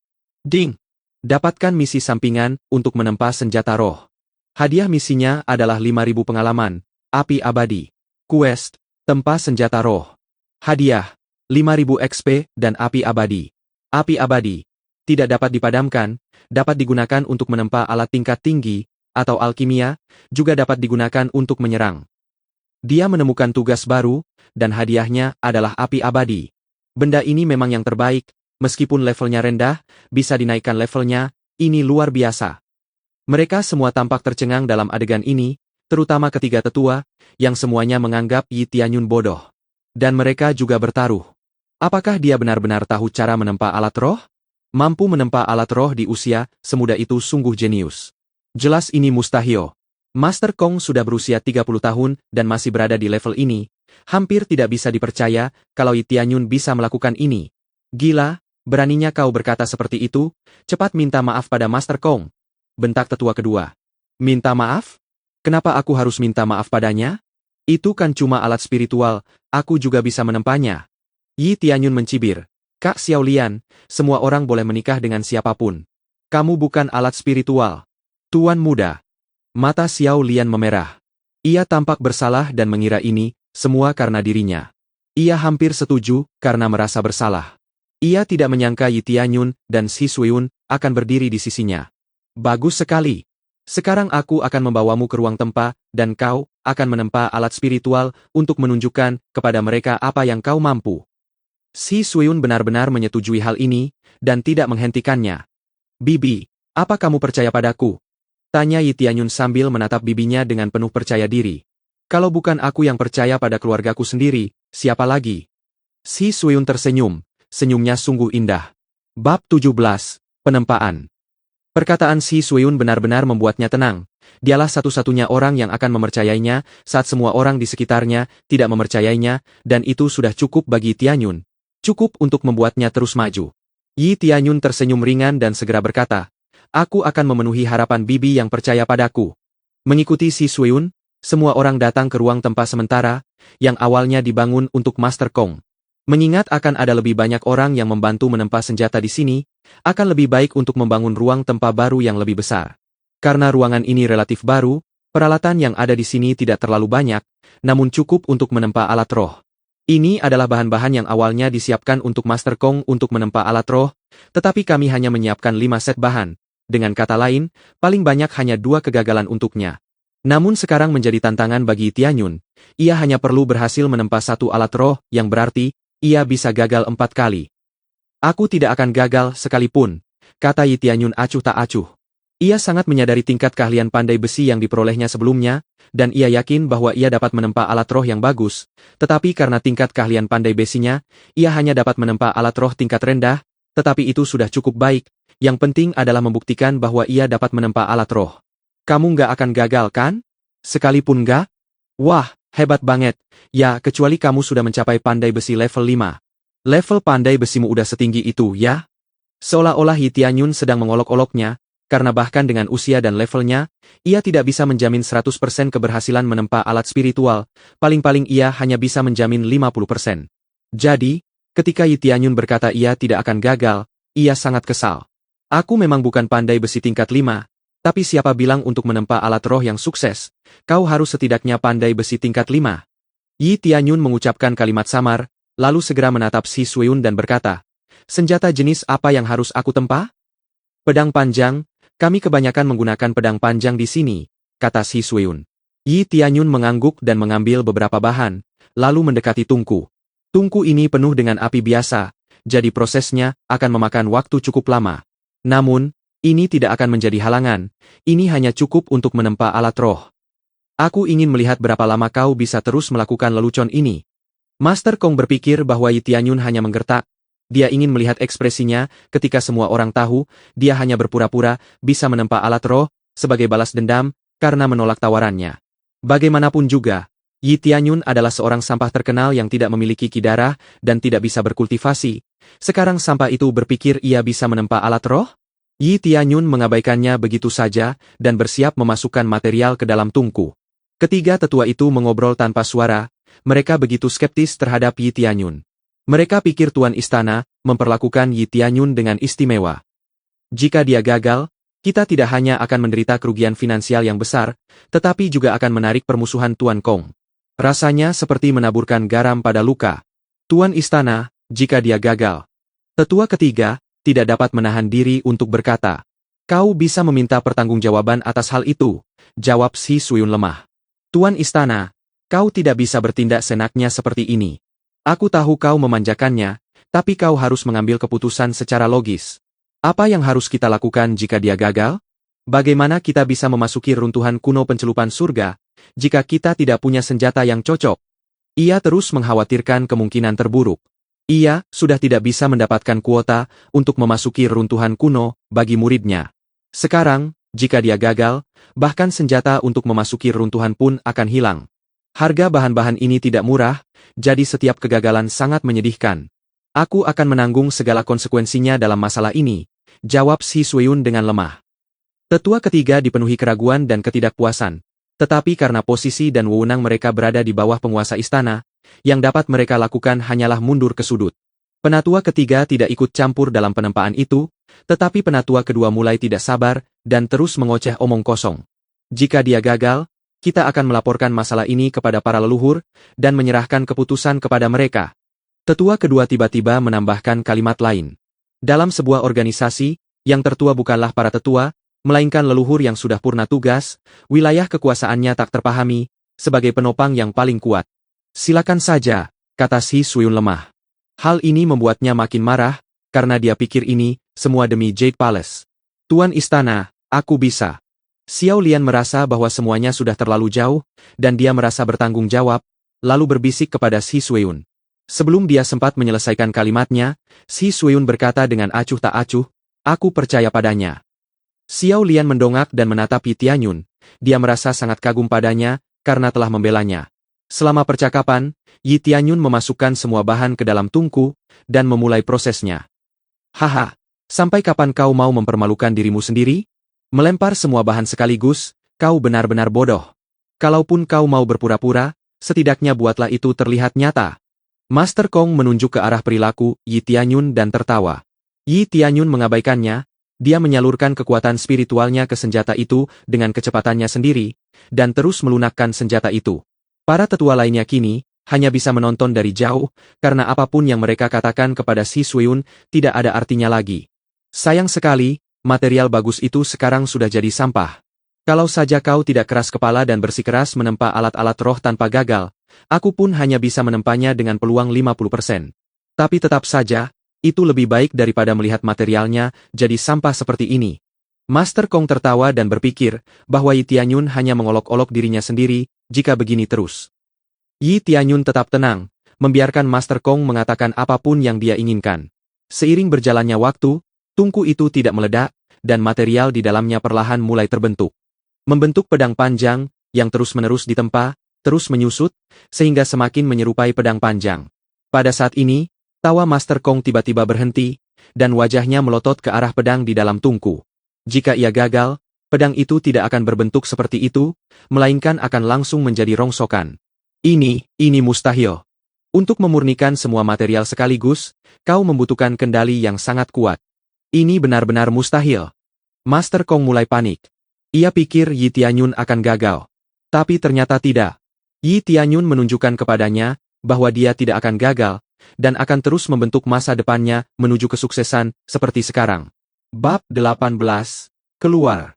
Ding! Dapatkan misi sampingan untuk menempa senjata roh. Hadiah misinya adalah 5.000 pengalaman, api abadi. Quest, tempa senjata roh. Hadiah, 5.000 XP dan api abadi. Api abadi. Tidak dapat dipadamkan, dapat digunakan untuk menempa alat tingkat tinggi, atau alkimia, juga dapat digunakan untuk menyerang. Dia menemukan tugas baru, dan hadiahnya adalah api abadi. Benda ini memang yang terbaik, meskipun levelnya rendah, bisa dinaikkan levelnya, ini luar biasa. Mereka semua tampak tercengang dalam adegan ini, terutama ketiga tetua, yang semuanya menganggap Yi Tianyun bodoh. Dan mereka juga bertaruh. Apakah dia benar-benar tahu cara menempa alat roh? Mampu menempa alat roh di usia semuda itu sungguh jenius. Jelas ini mustahil. Master Kong sudah berusia 30 tahun dan masih berada di level ini. Hampir tidak bisa dipercaya kalau Yi Tianyun bisa melakukan ini. "Gila, beraninya kau berkata seperti itu, cepat minta maaf pada Master Kong." Bentak tetua kedua. "Minta maaf? Kenapa aku harus minta maaf padanya? Itu kan cuma alat spiritual, aku juga bisa menempanya." Yi Tianyun mencibir. "Kak Xiaolian, semua orang boleh menikah dengan siapapun. Kamu bukan alat spiritual." Tuan muda. Mata Xiaolian memerah. Ia tampak bersalah dan mengira ini semua karena dirinya. Ia hampir setuju karena merasa bersalah. Ia tidak menyangka Yi Tianyun dan Si Suyun akan berdiri di sisinya. "Bagus sekali. Sekarang aku akan membawamu ke ruang tempa, dan kau akan menempa alat spiritual untuk menunjukkan kepada mereka apa yang kau mampu. Si Suyun benar-benar menyetujui hal ini, dan tidak menghentikannya. Bibi, apa kamu percaya padaku? Tanya Yi Tianyun sambil menatap bibinya dengan penuh percaya diri. Kalau bukan aku yang percaya pada keluargaku sendiri, siapa lagi? Si Suyun tersenyum, senyumnya sungguh indah. Bab 17, Penempaan. Perkataan Si Suyun benar-benar membuatnya tenang. Dialah satu-satunya orang yang akan mempercayainya saat semua orang di sekitarnya tidak mempercayainya, dan itu sudah cukup bagi Tianyun. Cukup untuk membuatnya terus maju. Yi Tianyun tersenyum ringan dan segera berkata, aku akan memenuhi harapan bibi yang percaya padaku. Mengikuti Si Suyun, semua orang datang ke ruang tempat sementara, yang awalnya dibangun untuk Master Kong. Mengingat akan ada lebih banyak orang yang membantu menempa senjata di sini, akan lebih baik untuk membangun ruang tempa baru yang lebih besar. Karena ruangan ini relatif baru, peralatan yang ada di sini tidak terlalu banyak, namun cukup untuk menempa alat roh. Ini adalah bahan-bahan yang awalnya disiapkan untuk Master Kong untuk menempa alat roh, tetapi kami hanya menyiapkan 5 set bahan. Dengan kata lain, paling banyak hanya 2 kegagalan untuknya. Namun sekarang menjadi tantangan bagi Tianyun. Ia hanya perlu berhasil menempa 1 alat roh, yang berarti, ia bisa gagal 4 kali. Aku tidak akan gagal sekalipun, kata Yi Tianyun acuh tak acuh. Ia sangat menyadari tingkat keahlian pandai besi yang diperolehnya sebelumnya, dan ia yakin bahwa ia dapat menempa alat roh yang bagus, tetapi karena tingkat keahlian pandai besinya, ia hanya dapat menempa alat roh tingkat rendah, tetapi itu sudah cukup baik, yang penting adalah membuktikan bahwa ia dapat menempa alat roh. Kamu nggak akan gagal kan? Sekalipun nggak? Wah, hebat banget, ya kecuali kamu sudah mencapai pandai besi level 5. Level pandai besimu udah setinggi itu, ya? Seolah-olah Yi Tianyun sedang mengolok-oloknya, karena bahkan dengan usia dan levelnya, ia tidak bisa menjamin 100% keberhasilan menempa alat spiritual, paling-paling ia hanya bisa menjamin 50%. Jadi, ketika Yi Tianyun berkata ia tidak akan gagal, ia sangat kesal. Aku memang bukan pandai besi tingkat 5, tapi siapa bilang untuk menempa alat roh yang sukses, kau harus setidaknya pandai besi tingkat 5. Yi Tianyun mengucapkan kalimat samar, lalu segera menatap Si Suyun dan berkata, senjata jenis apa yang harus aku tempa? Pedang panjang. Kami kebanyakan menggunakan pedang panjang di sini, kata Si Suyun. Yi Tianyun mengangguk dan mengambil beberapa bahan, lalu mendekati tungku. Tungku ini penuh dengan api biasa, jadi prosesnya akan memakan waktu cukup lama. Namun, ini tidak akan menjadi halangan, ini hanya cukup untuk menempa alat roh. Aku ingin melihat berapa lama kau bisa terus melakukan lelucon ini. Master Kong berpikir bahwa Yi Tianyun hanya menggertak. Dia ingin melihat ekspresinya ketika semua orang tahu, dia hanya berpura-pura bisa menempa alat roh, sebagai balas dendam, karena menolak tawarannya. Bagaimanapun juga, Yi Tianyun adalah seorang sampah terkenal yang tidak memiliki ki darah dan tidak bisa berkultivasi. Sekarang sampah itu berpikir ia bisa menempa alat roh? Yi Tianyun mengabaikannya begitu saja, dan bersiap memasukkan material ke dalam tungku. Ketiga tetua itu mengobrol tanpa suara, mereka begitu skeptis terhadap Yi Tianyun. Mereka pikir Tuan Istana memperlakukan Yi Tianyun dengan istimewa. Jika dia gagal, kita tidak hanya akan menderita kerugian finansial yang besar, tetapi juga akan menarik permusuhan Tuan Kong. Rasanya seperti menaburkan garam pada luka. Tuan Istana, jika dia gagal. Tetua ketiga tidak dapat menahan diri untuk berkata, kau bisa meminta pertanggungjawaban atas hal itu, jawab Si Suyun lemah. Tuan Istana, kau tidak bisa bertindak senaknya seperti ini. Aku tahu kau memanjakannya, tapi kau harus mengambil keputusan secara logis. Apa yang harus kita lakukan jika dia gagal? Bagaimana kita bisa memasuki runtuhan kuno pencelupan surga, jika kita tidak punya senjata yang cocok? Ia terus mengkhawatirkan kemungkinan terburuk. Ia sudah tidak bisa mendapatkan kuota untuk memasuki runtuhan kuno bagi muridnya. Sekarang, jika dia gagal, bahkan senjata untuk memasuki runtuhan pun akan hilang. Harga bahan-bahan ini tidak murah, jadi setiap kegagalan sangat menyedihkan. Aku akan menanggung segala konsekuensinya dalam masalah ini, jawab Si Suyun dengan lemah. Tetua ketiga dipenuhi keraguan dan ketidakpuasan, tetapi karena posisi dan wewenang mereka berada di bawah penguasa istana, yang dapat mereka lakukan hanyalah mundur ke sudut. Penatua ketiga tidak ikut campur dalam penempaan itu, tetapi penatua kedua mulai tidak sabar dan terus mengoceh omong kosong. Jika dia gagal, kita akan melaporkan masalah ini kepada para leluhur, dan menyerahkan keputusan kepada mereka. Tetua kedua tiba-tiba menambahkan kalimat lain. Dalam sebuah organisasi, yang tertua bukanlah para tetua, melainkan leluhur yang sudah purna tugas, wilayah kekuasaannya tak terpahami, sebagai penopang yang paling kuat. Silakan saja, kata Si Suyun lemah. Hal ini membuatnya makin marah, karena dia pikir ini, semua demi Jade Palace. Tuan Istana, aku bisa. Xiao Lian merasa bahwa semuanya sudah terlalu jauh, dan dia merasa bertanggung jawab, lalu berbisik kepada Si Suyun. Sebelum dia sempat menyelesaikan kalimatnya, Si Suyun berkata dengan acuh tak acuh, aku percaya padanya. Xiao Lian mendongak dan menatap Yi Tianyun, dia merasa sangat kagum padanya, karena telah membelanya. Selama percakapan, Yi Tianyun memasukkan semua bahan ke dalam tungku, dan memulai prosesnya. Haha, sampai kapan kau mau mempermalukan dirimu sendiri? Melempar semua bahan sekaligus, kau benar-benar bodoh. Kalaupun kau mau berpura-pura, setidaknya buatlah itu terlihat nyata. Master Kong menunjuk ke arah perilaku Yi Tianyun dan tertawa. Yi Tianyun mengabaikannya, dia menyalurkan kekuatan spiritualnya ke senjata itu dengan kecepatannya sendiri, dan terus melunakkan senjata itu. Para tetua lainnya kini, hanya bisa menonton dari jauh, karena apapun yang mereka katakan kepada Si Suyun, tidak ada artinya lagi. Sayang sekali, material bagus itu sekarang sudah jadi sampah. Kalau saja kau tidak keras kepala dan bersikeras menempa alat-alat roh tanpa gagal, aku pun hanya bisa menempanya dengan peluang 50%. Tapi tetap saja, itu lebih baik daripada melihat materialnya jadi sampah seperti ini. Master Kong tertawa dan berpikir bahwa Yi Tianyun hanya mengolok-olok dirinya sendiri jika begini terus. Yi Tianyun tetap tenang, membiarkan Master Kong mengatakan apapun yang dia inginkan. Seiring berjalannya waktu, tungku itu tidak meledak, dan material di dalamnya perlahan mulai terbentuk. Membentuk pedang panjang, yang terus-menerus ditempa, terus menyusut, sehingga semakin menyerupai pedang panjang. Pada saat ini, tawa Master Kong tiba-tiba berhenti, dan wajahnya melotot ke arah pedang di dalam tungku. Jika ia gagal, pedang itu tidak akan berbentuk seperti itu, melainkan akan langsung menjadi rongsokan. Ini mustahil. Untuk memurnikan semua material sekaligus, kau membutuhkan kendali yang sangat kuat. Ini benar-benar mustahil. Master Kong mulai panik. Ia pikir Yi Tianyun akan gagal. Tapi ternyata tidak. Yi Tianyun menunjukkan kepadanya bahwa dia tidak akan gagal, dan akan terus membentuk masa depannya menuju kesuksesan seperti sekarang. Bab 18. Keluar.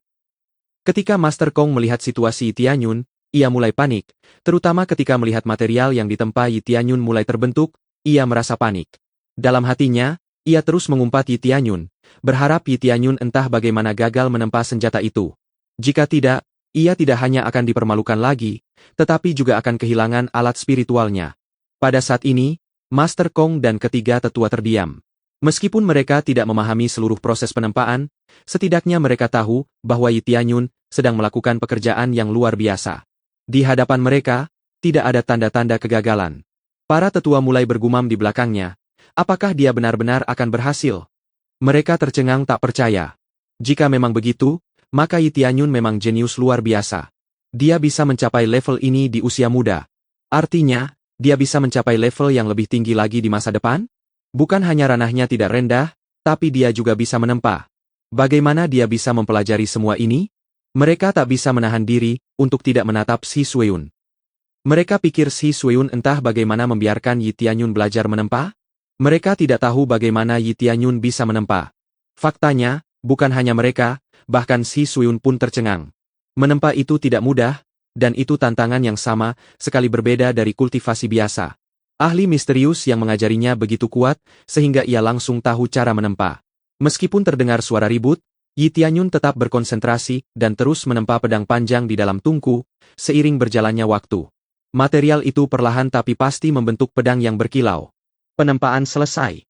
Ketika Master Kong melihat situasi Yi Tianyun, ia mulai panik, terutama ketika melihat material yang ditempa Yi Tianyun mulai terbentuk, ia merasa panik. Dalam hatinya, ia terus mengumpat Yi Tianyun, berharap Yi Tianyun entah bagaimana gagal menempa senjata itu. Jika tidak, ia tidak hanya akan dipermalukan lagi, tetapi juga akan kehilangan alat spiritualnya. Pada saat ini, Master Kong dan ketiga tetua terdiam. Meskipun mereka tidak memahami seluruh proses penempaan, setidaknya mereka tahu bahwa Yi Tianyun sedang melakukan pekerjaan yang luar biasa. Di hadapan mereka, tidak ada tanda-tanda kegagalan. Para tetua mulai bergumam di belakangnya, apakah dia benar-benar akan berhasil? Mereka tercengang tak percaya. Jika memang begitu, maka Yi Tianyun memang jenius luar biasa. Dia bisa mencapai level ini di usia muda. Artinya, dia bisa mencapai level yang lebih tinggi lagi di masa depan? Bukan hanya ranahnya tidak rendah, tapi dia juga bisa menempa. Bagaimana dia bisa mempelajari semua ini? Mereka tak bisa menahan diri untuk tidak menatap Si Suyun. Mereka pikir Si Suyun entah bagaimana membiarkan Yi Tianyun belajar menempa? Mereka tidak tahu bagaimana Yi Tianyun bisa menempa. Faktanya, bukan hanya mereka, bahkan Si Suyun pun tercengang. Menempa itu tidak mudah, dan itu tantangan yang sama, sekali berbeda dari kultivasi biasa. Ahli misterius yang mengajarinya begitu kuat, sehingga ia langsung tahu cara menempa. Meskipun terdengar suara ribut, Yi Tianyun tetap berkonsentrasi dan terus menempa pedang panjang di dalam tungku, seiring berjalannya waktu. Material itu perlahan tapi pasti membentuk pedang yang berkilau. Penempaan selesai.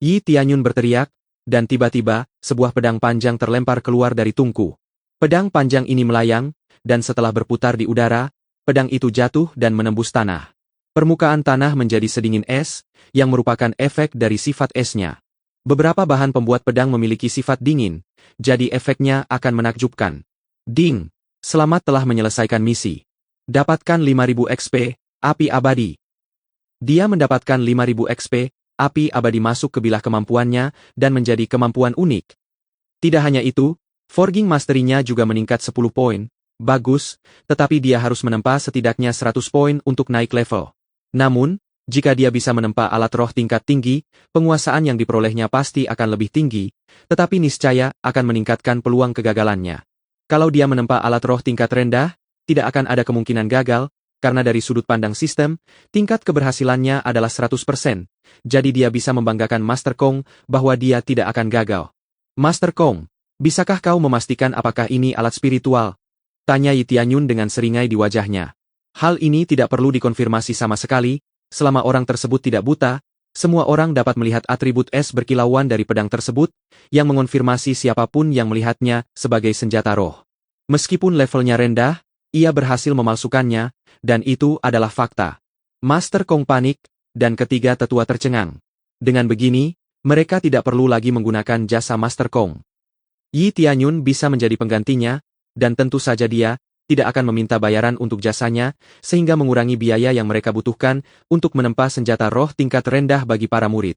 Yi Tianyun berteriak, dan tiba-tiba, sebuah pedang panjang terlempar keluar dari tungku. Pedang panjang ini melayang, dan setelah berputar di udara, pedang itu jatuh dan menembus tanah. Permukaan tanah menjadi sedingin es, yang merupakan efek dari sifat esnya. Beberapa bahan pembuat pedang memiliki sifat dingin, jadi efeknya akan menakjubkan. Ding! Selamat telah menyelesaikan misi. Dapatkan 5000 XP, api abadi. Dia mendapatkan 5000 XP, api abadi masuk ke bilah kemampuannya, dan menjadi kemampuan unik. Tidak hanya itu, forging masterinya juga meningkat 10 poin. Bagus, tetapi dia harus menempa setidaknya 100 poin untuk naik level. Namun, jika dia bisa menempa alat roh tingkat tinggi, penguasaan yang diperolehnya pasti akan lebih tinggi, tetapi niscaya akan meningkatkan peluang kegagalannya. Kalau dia menempa alat roh tingkat rendah, tidak akan ada kemungkinan gagal, karena dari sudut pandang sistem, tingkat keberhasilannya adalah 100%, jadi dia bisa membanggakan Master Kong bahwa dia tidak akan gagal. Master Kong, bisakah kau memastikan apakah ini alat spiritual? Tanya Yi Tianyun dengan seringai di wajahnya. Hal ini tidak perlu dikonfirmasi sama sekali, selama orang tersebut tidak buta, semua orang dapat melihat atribut es berkilauan dari pedang tersebut, yang mengonfirmasi siapapun yang melihatnya sebagai senjata roh. Meskipun levelnya rendah, ia berhasil memalsukannya, dan itu adalah fakta. Master Kong panik, dan ketiga tetua tercengang. Dengan begini, mereka tidak perlu lagi menggunakan jasa Master Kong. Yi Tianyun bisa menjadi penggantinya, dan tentu saja dia tidak akan meminta bayaran untuk jasanya, sehingga mengurangi biaya yang mereka butuhkan untuk menempa senjata roh tingkat rendah bagi para murid.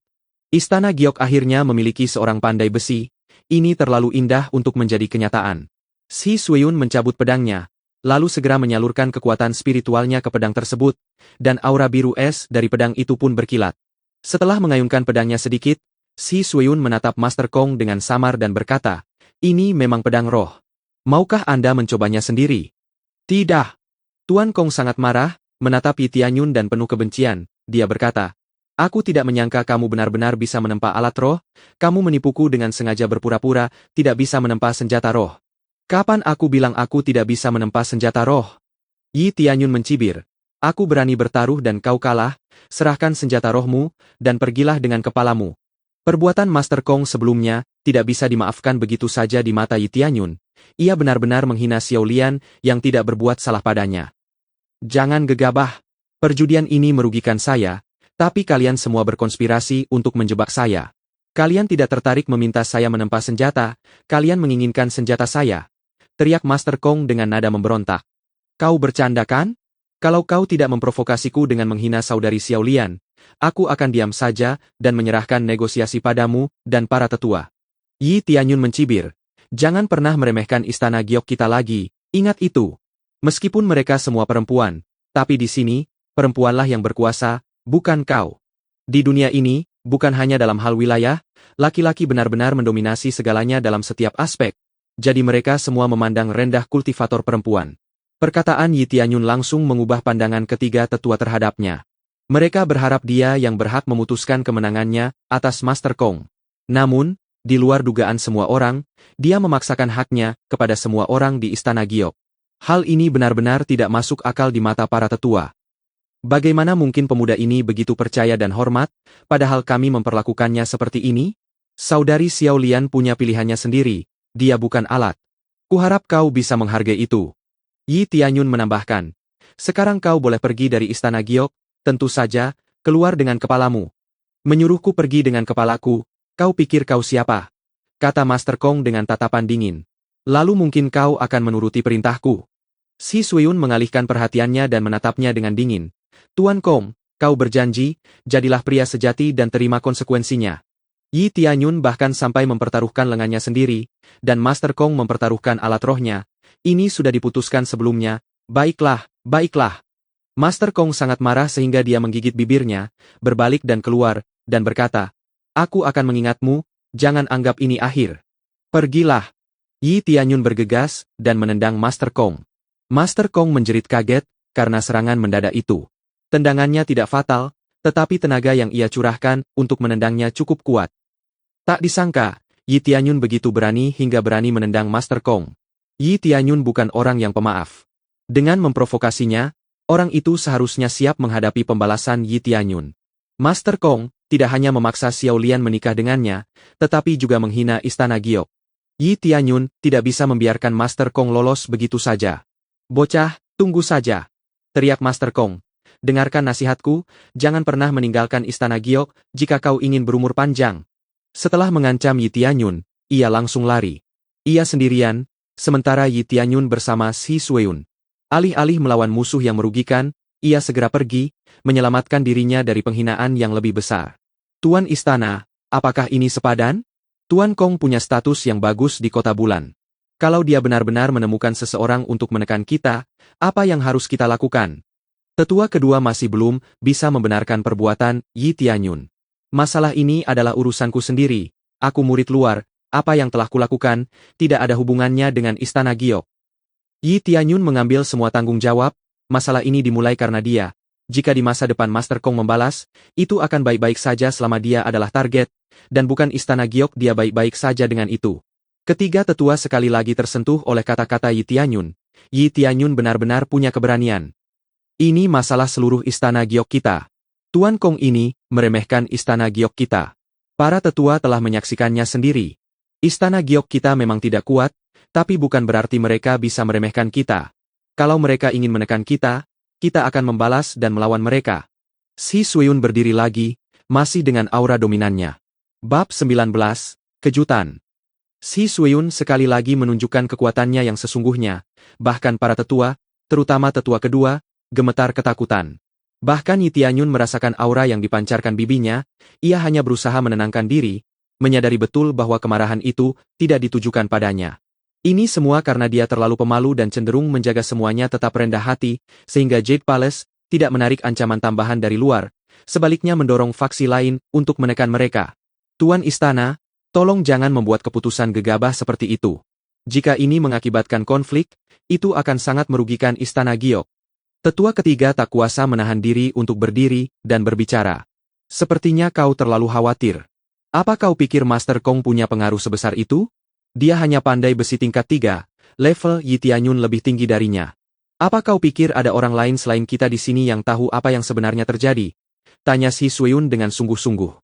Istana Giok akhirnya memiliki seorang pandai besi, ini terlalu indah untuk menjadi kenyataan. Shi Suiyun mencabut pedangnya, lalu segera menyalurkan kekuatan spiritualnya ke pedang tersebut, dan aura biru es dari pedang itu pun berkilat. Setelah mengayunkan pedangnya sedikit, Shi Suiyun menatap Master Kong dengan samar dan berkata, "Ini memang pedang roh. Maukah Anda mencobanya sendiri?" "Tidak." Tuan Kong sangat marah, menatap Yi Tianyun dan penuh kebencian. Dia berkata, "Aku tidak menyangka kamu benar-benar bisa menempa alat roh, kamu menipuku dengan sengaja berpura-pura tidak bisa menempa senjata roh." "Kapan aku bilang aku tidak bisa menempa senjata roh?" Yi Tianyun mencibir. "Aku berani bertaruh dan kau kalah, serahkan senjata rohmu, dan pergilah dengan kepalamu." Perbuatan Master Kong sebelumnya tidak bisa dimaafkan begitu saja di mata Yi Tianyun. Ia benar-benar menghina Xiao Lian yang tidak berbuat salah padanya. "Jangan gegabah. Perjudian ini merugikan saya, tapi kalian semua berkonspirasi untuk menjebak saya. Kalian tidak tertarik meminta saya menempa senjata, kalian menginginkan senjata saya," teriak Master Kong dengan nada memberontak. "Kau bercanda kan? Kalau kau tidak memprovokasiku dengan menghina saudari Xiao Lian, aku akan diam saja dan menyerahkan negosiasi padamu dan para tetua." Yi Tianyun mencibir. "Jangan pernah meremehkan istana Giok kita lagi, ingat itu. Meskipun mereka semua perempuan, tapi di sini, perempuanlah yang berkuasa, bukan kau. Di dunia ini, bukan hanya dalam hal wilayah, laki-laki benar-benar mendominasi segalanya dalam setiap aspek. Jadi mereka semua memandang rendah kultivator perempuan." Perkataan Yi Tianyun langsung mengubah pandangan ketiga tetua terhadapnya. Mereka berharap dia yang berhak memutuskan kemenangannya atas Master Kong. Namun, di luar dugaan semua orang, dia memaksakan haknya kepada semua orang di Istana Giok. Hal ini benar-benar tidak masuk akal di mata para tetua. Bagaimana mungkin pemuda ini begitu percaya dan hormat, padahal kami memperlakukannya seperti ini? Saudari Xiao Lian punya pilihannya sendiri, dia bukan alat. Kuharap kau bisa menghargai itu. Yi Tianyun menambahkan, "Sekarang kau boleh pergi dari Istana Giok, tentu saja, keluar dengan kepalamu." "Menyuruhku pergi dengan kepalaku, kau pikir kau siapa?" kata Master Kong dengan tatapan dingin. "Lalu mungkin kau akan menuruti perintahku?" Shi Suiyun mengalihkan perhatiannya dan menatapnya dengan dingin. "Tuan Kong, kau berjanji, jadilah pria sejati dan terima konsekuensinya." Yi Tianyun bahkan sampai mempertaruhkan lengannya sendiri, dan Master Kong mempertaruhkan alat rohnya. Ini sudah diputuskan sebelumnya. Baiklah, baiklah. Master Kong sangat marah sehingga dia menggigit bibirnya, berbalik dan keluar, dan berkata, "Aku akan mengingatmu, jangan anggap ini akhir. Pergilah." Yi Tianyun bergegas, dan menendang Master Kong. Master Kong menjerit kaget, karena serangan mendadak itu. Tendangannya tidak fatal, tetapi tenaga yang ia curahkan untuk menendangnya cukup kuat. Tak disangka, Yi Tianyun begitu berani hingga berani menendang Master Kong. Yi Tianyun bukan orang yang pemaaf. Dengan memprovokasinya, orang itu seharusnya siap menghadapi pembalasan Yi Tianyun. Master Kong tidak hanya memaksa Xiao Lian menikah dengannya, tetapi juga menghina Istana Giok. Yi Tianyun tidak bisa membiarkan Master Kong lolos begitu saja. "Bocah, tunggu saja," teriak Master Kong. "Dengarkan nasihatku, jangan pernah meninggalkan Istana Giok jika kau ingin berumur panjang." Setelah mengancam Yi Tianyun, ia langsung lari. Ia sendirian, sementara Yi Tianyun bersama Shi Suiyun. Alih-alih melawan musuh yang merugikan, ia segera pergi, menyelamatkan dirinya dari penghinaan yang lebih besar. "Tuan Istana, apakah ini sepadan? Tuan Kong punya status yang bagus di Kota Bulan. Kalau dia benar-benar menemukan seseorang untuk menekan kita, apa yang harus kita lakukan?" Tetua kedua masih belum bisa membenarkan perbuatan Yi Tianyun. "Masalah ini adalah urusanku sendiri, aku murid luar, apa yang telah kulakukan, tidak ada hubungannya dengan Istana Giok." Yi Tianyun mengambil semua tanggung jawab, masalah ini dimulai karena dia. Jika di masa depan Master Kong membalas, itu akan baik-baik saja selama dia adalah target, dan bukan Istana Giok dia baik-baik saja dengan itu. Ketiga tetua sekali lagi tersentuh oleh kata-kata Yi Tianyun. Yi Tianyun benar-benar punya keberanian. Ini masalah seluruh Istana Giok kita. Tuan Kong ini meremehkan Istana Giok kita. Para tetua telah menyaksikannya sendiri. Istana Giok kita memang tidak kuat, tapi bukan berarti mereka bisa meremehkan kita. Kalau mereka ingin menekan kita, kita akan membalas dan melawan mereka. Shi Suiyun berdiri lagi, masih dengan aura dominannya. Bab 19, Kejutan. Shi Suiyun sekali lagi menunjukkan kekuatannya yang sesungguhnya, bahkan para tetua, terutama tetua kedua, gemetar ketakutan. Bahkan Yi Tianyun merasakan aura yang dipancarkan bibinya, ia hanya berusaha menenangkan diri, menyadari betul bahwa kemarahan itu tidak ditujukan padanya. Ini semua karena dia terlalu pemalu dan cenderung menjaga semuanya tetap rendah hati, sehingga Jade Palace tidak menarik ancaman tambahan dari luar, sebaliknya mendorong faksi lain untuk menekan mereka. Tuan Istana, tolong jangan membuat keputusan gegabah seperti itu. Jika ini mengakibatkan konflik, itu akan sangat merugikan Istana Giok. Tetua ketiga tak kuasa menahan diri untuk berdiri dan berbicara. Sepertinya kau terlalu khawatir. Apa kau pikir Master Kong punya pengaruh sebesar itu? Dia hanya pandai besi tingkat 3, level Yi Tianyun lebih tinggi darinya. Apa kau pikir ada orang lain selain kita di sini yang tahu apa yang sebenarnya terjadi? Tanya Shi Suiyun dengan sungguh-sungguh.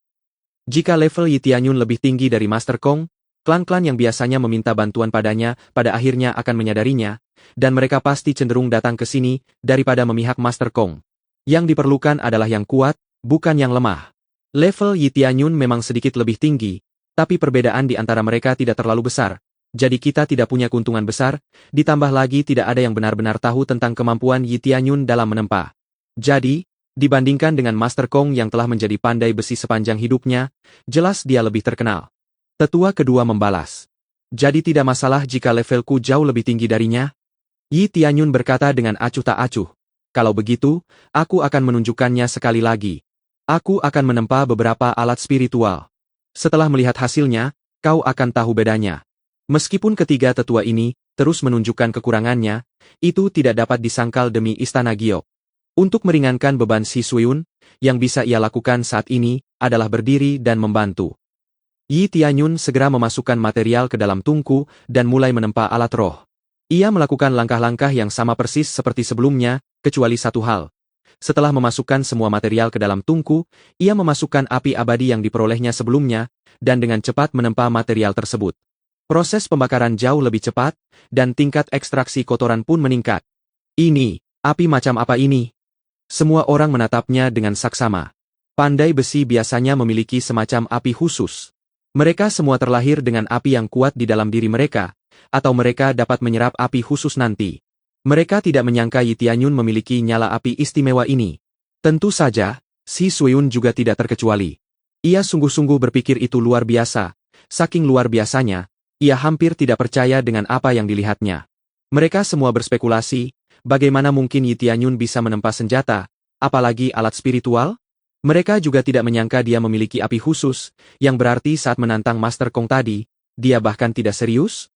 Jika level Yi Tianyun lebih tinggi dari Master Kong, klan-klan yang biasanya meminta bantuan padanya pada akhirnya akan menyadarinya, dan mereka pasti cenderung datang ke sini daripada memihak Master Kong. Yang diperlukan adalah yang kuat, bukan yang lemah. Level Yi Tianyun memang sedikit lebih tinggi, tapi perbedaan di antara mereka tidak terlalu besar, jadi kita tidak punya keuntungan besar, ditambah lagi tidak ada yang benar-benar tahu tentang kemampuan Yi Tianyun dalam menempa. Jadi, dibandingkan dengan Master Kong yang telah menjadi pandai besi sepanjang hidupnya, jelas dia lebih terkenal. Tetua kedua membalas. Jadi tidak masalah jika levelku jauh lebih tinggi darinya? Yi Tianyun berkata dengan acuh tak acuh. Kalau begitu, aku akan menunjukkannya sekali lagi. Aku akan menempa beberapa alat spiritual. Setelah melihat hasilnya, kau akan tahu bedanya. Meskipun ketiga tetua ini terus menunjukkan kekurangannya, itu tidak dapat disangkal demi Istana Giok. Untuk meringankan beban Shi Suiyun, yang bisa ia lakukan saat ini adalah berdiri dan membantu. Yi Tianyun segera memasukkan material ke dalam tungku dan mulai menempa alat roh. Ia melakukan langkah-langkah yang sama persis seperti sebelumnya, kecuali satu hal. Setelah memasukkan semua material ke dalam tungku, ia memasukkan api abadi yang diperolehnya sebelumnya, dan dengan cepat menempa material tersebut. Proses pembakaran jauh lebih cepat, dan tingkat ekstraksi kotoran pun meningkat. Ini, api macam apa ini? Semua orang menatapnya dengan saksama. Pandai besi biasanya memiliki semacam api khusus. Mereka semua terlahir dengan api yang kuat di dalam diri mereka, atau mereka dapat menyerap api khusus nanti. Mereka tidak menyangka Yi Tianyun memiliki nyala api istimewa ini. Tentu saja, Shi Suiyun juga tidak terkecuali. Ia sungguh-sungguh berpikir itu luar biasa. Saking luar biasanya, ia hampir tidak percaya dengan apa yang dilihatnya. Mereka semua berspekulasi, bagaimana mungkin Yi Tianyun bisa menempa senjata, apalagi alat spiritual? Mereka juga tidak menyangka dia memiliki api khusus, yang berarti saat menantang Master Kong tadi, dia bahkan tidak serius?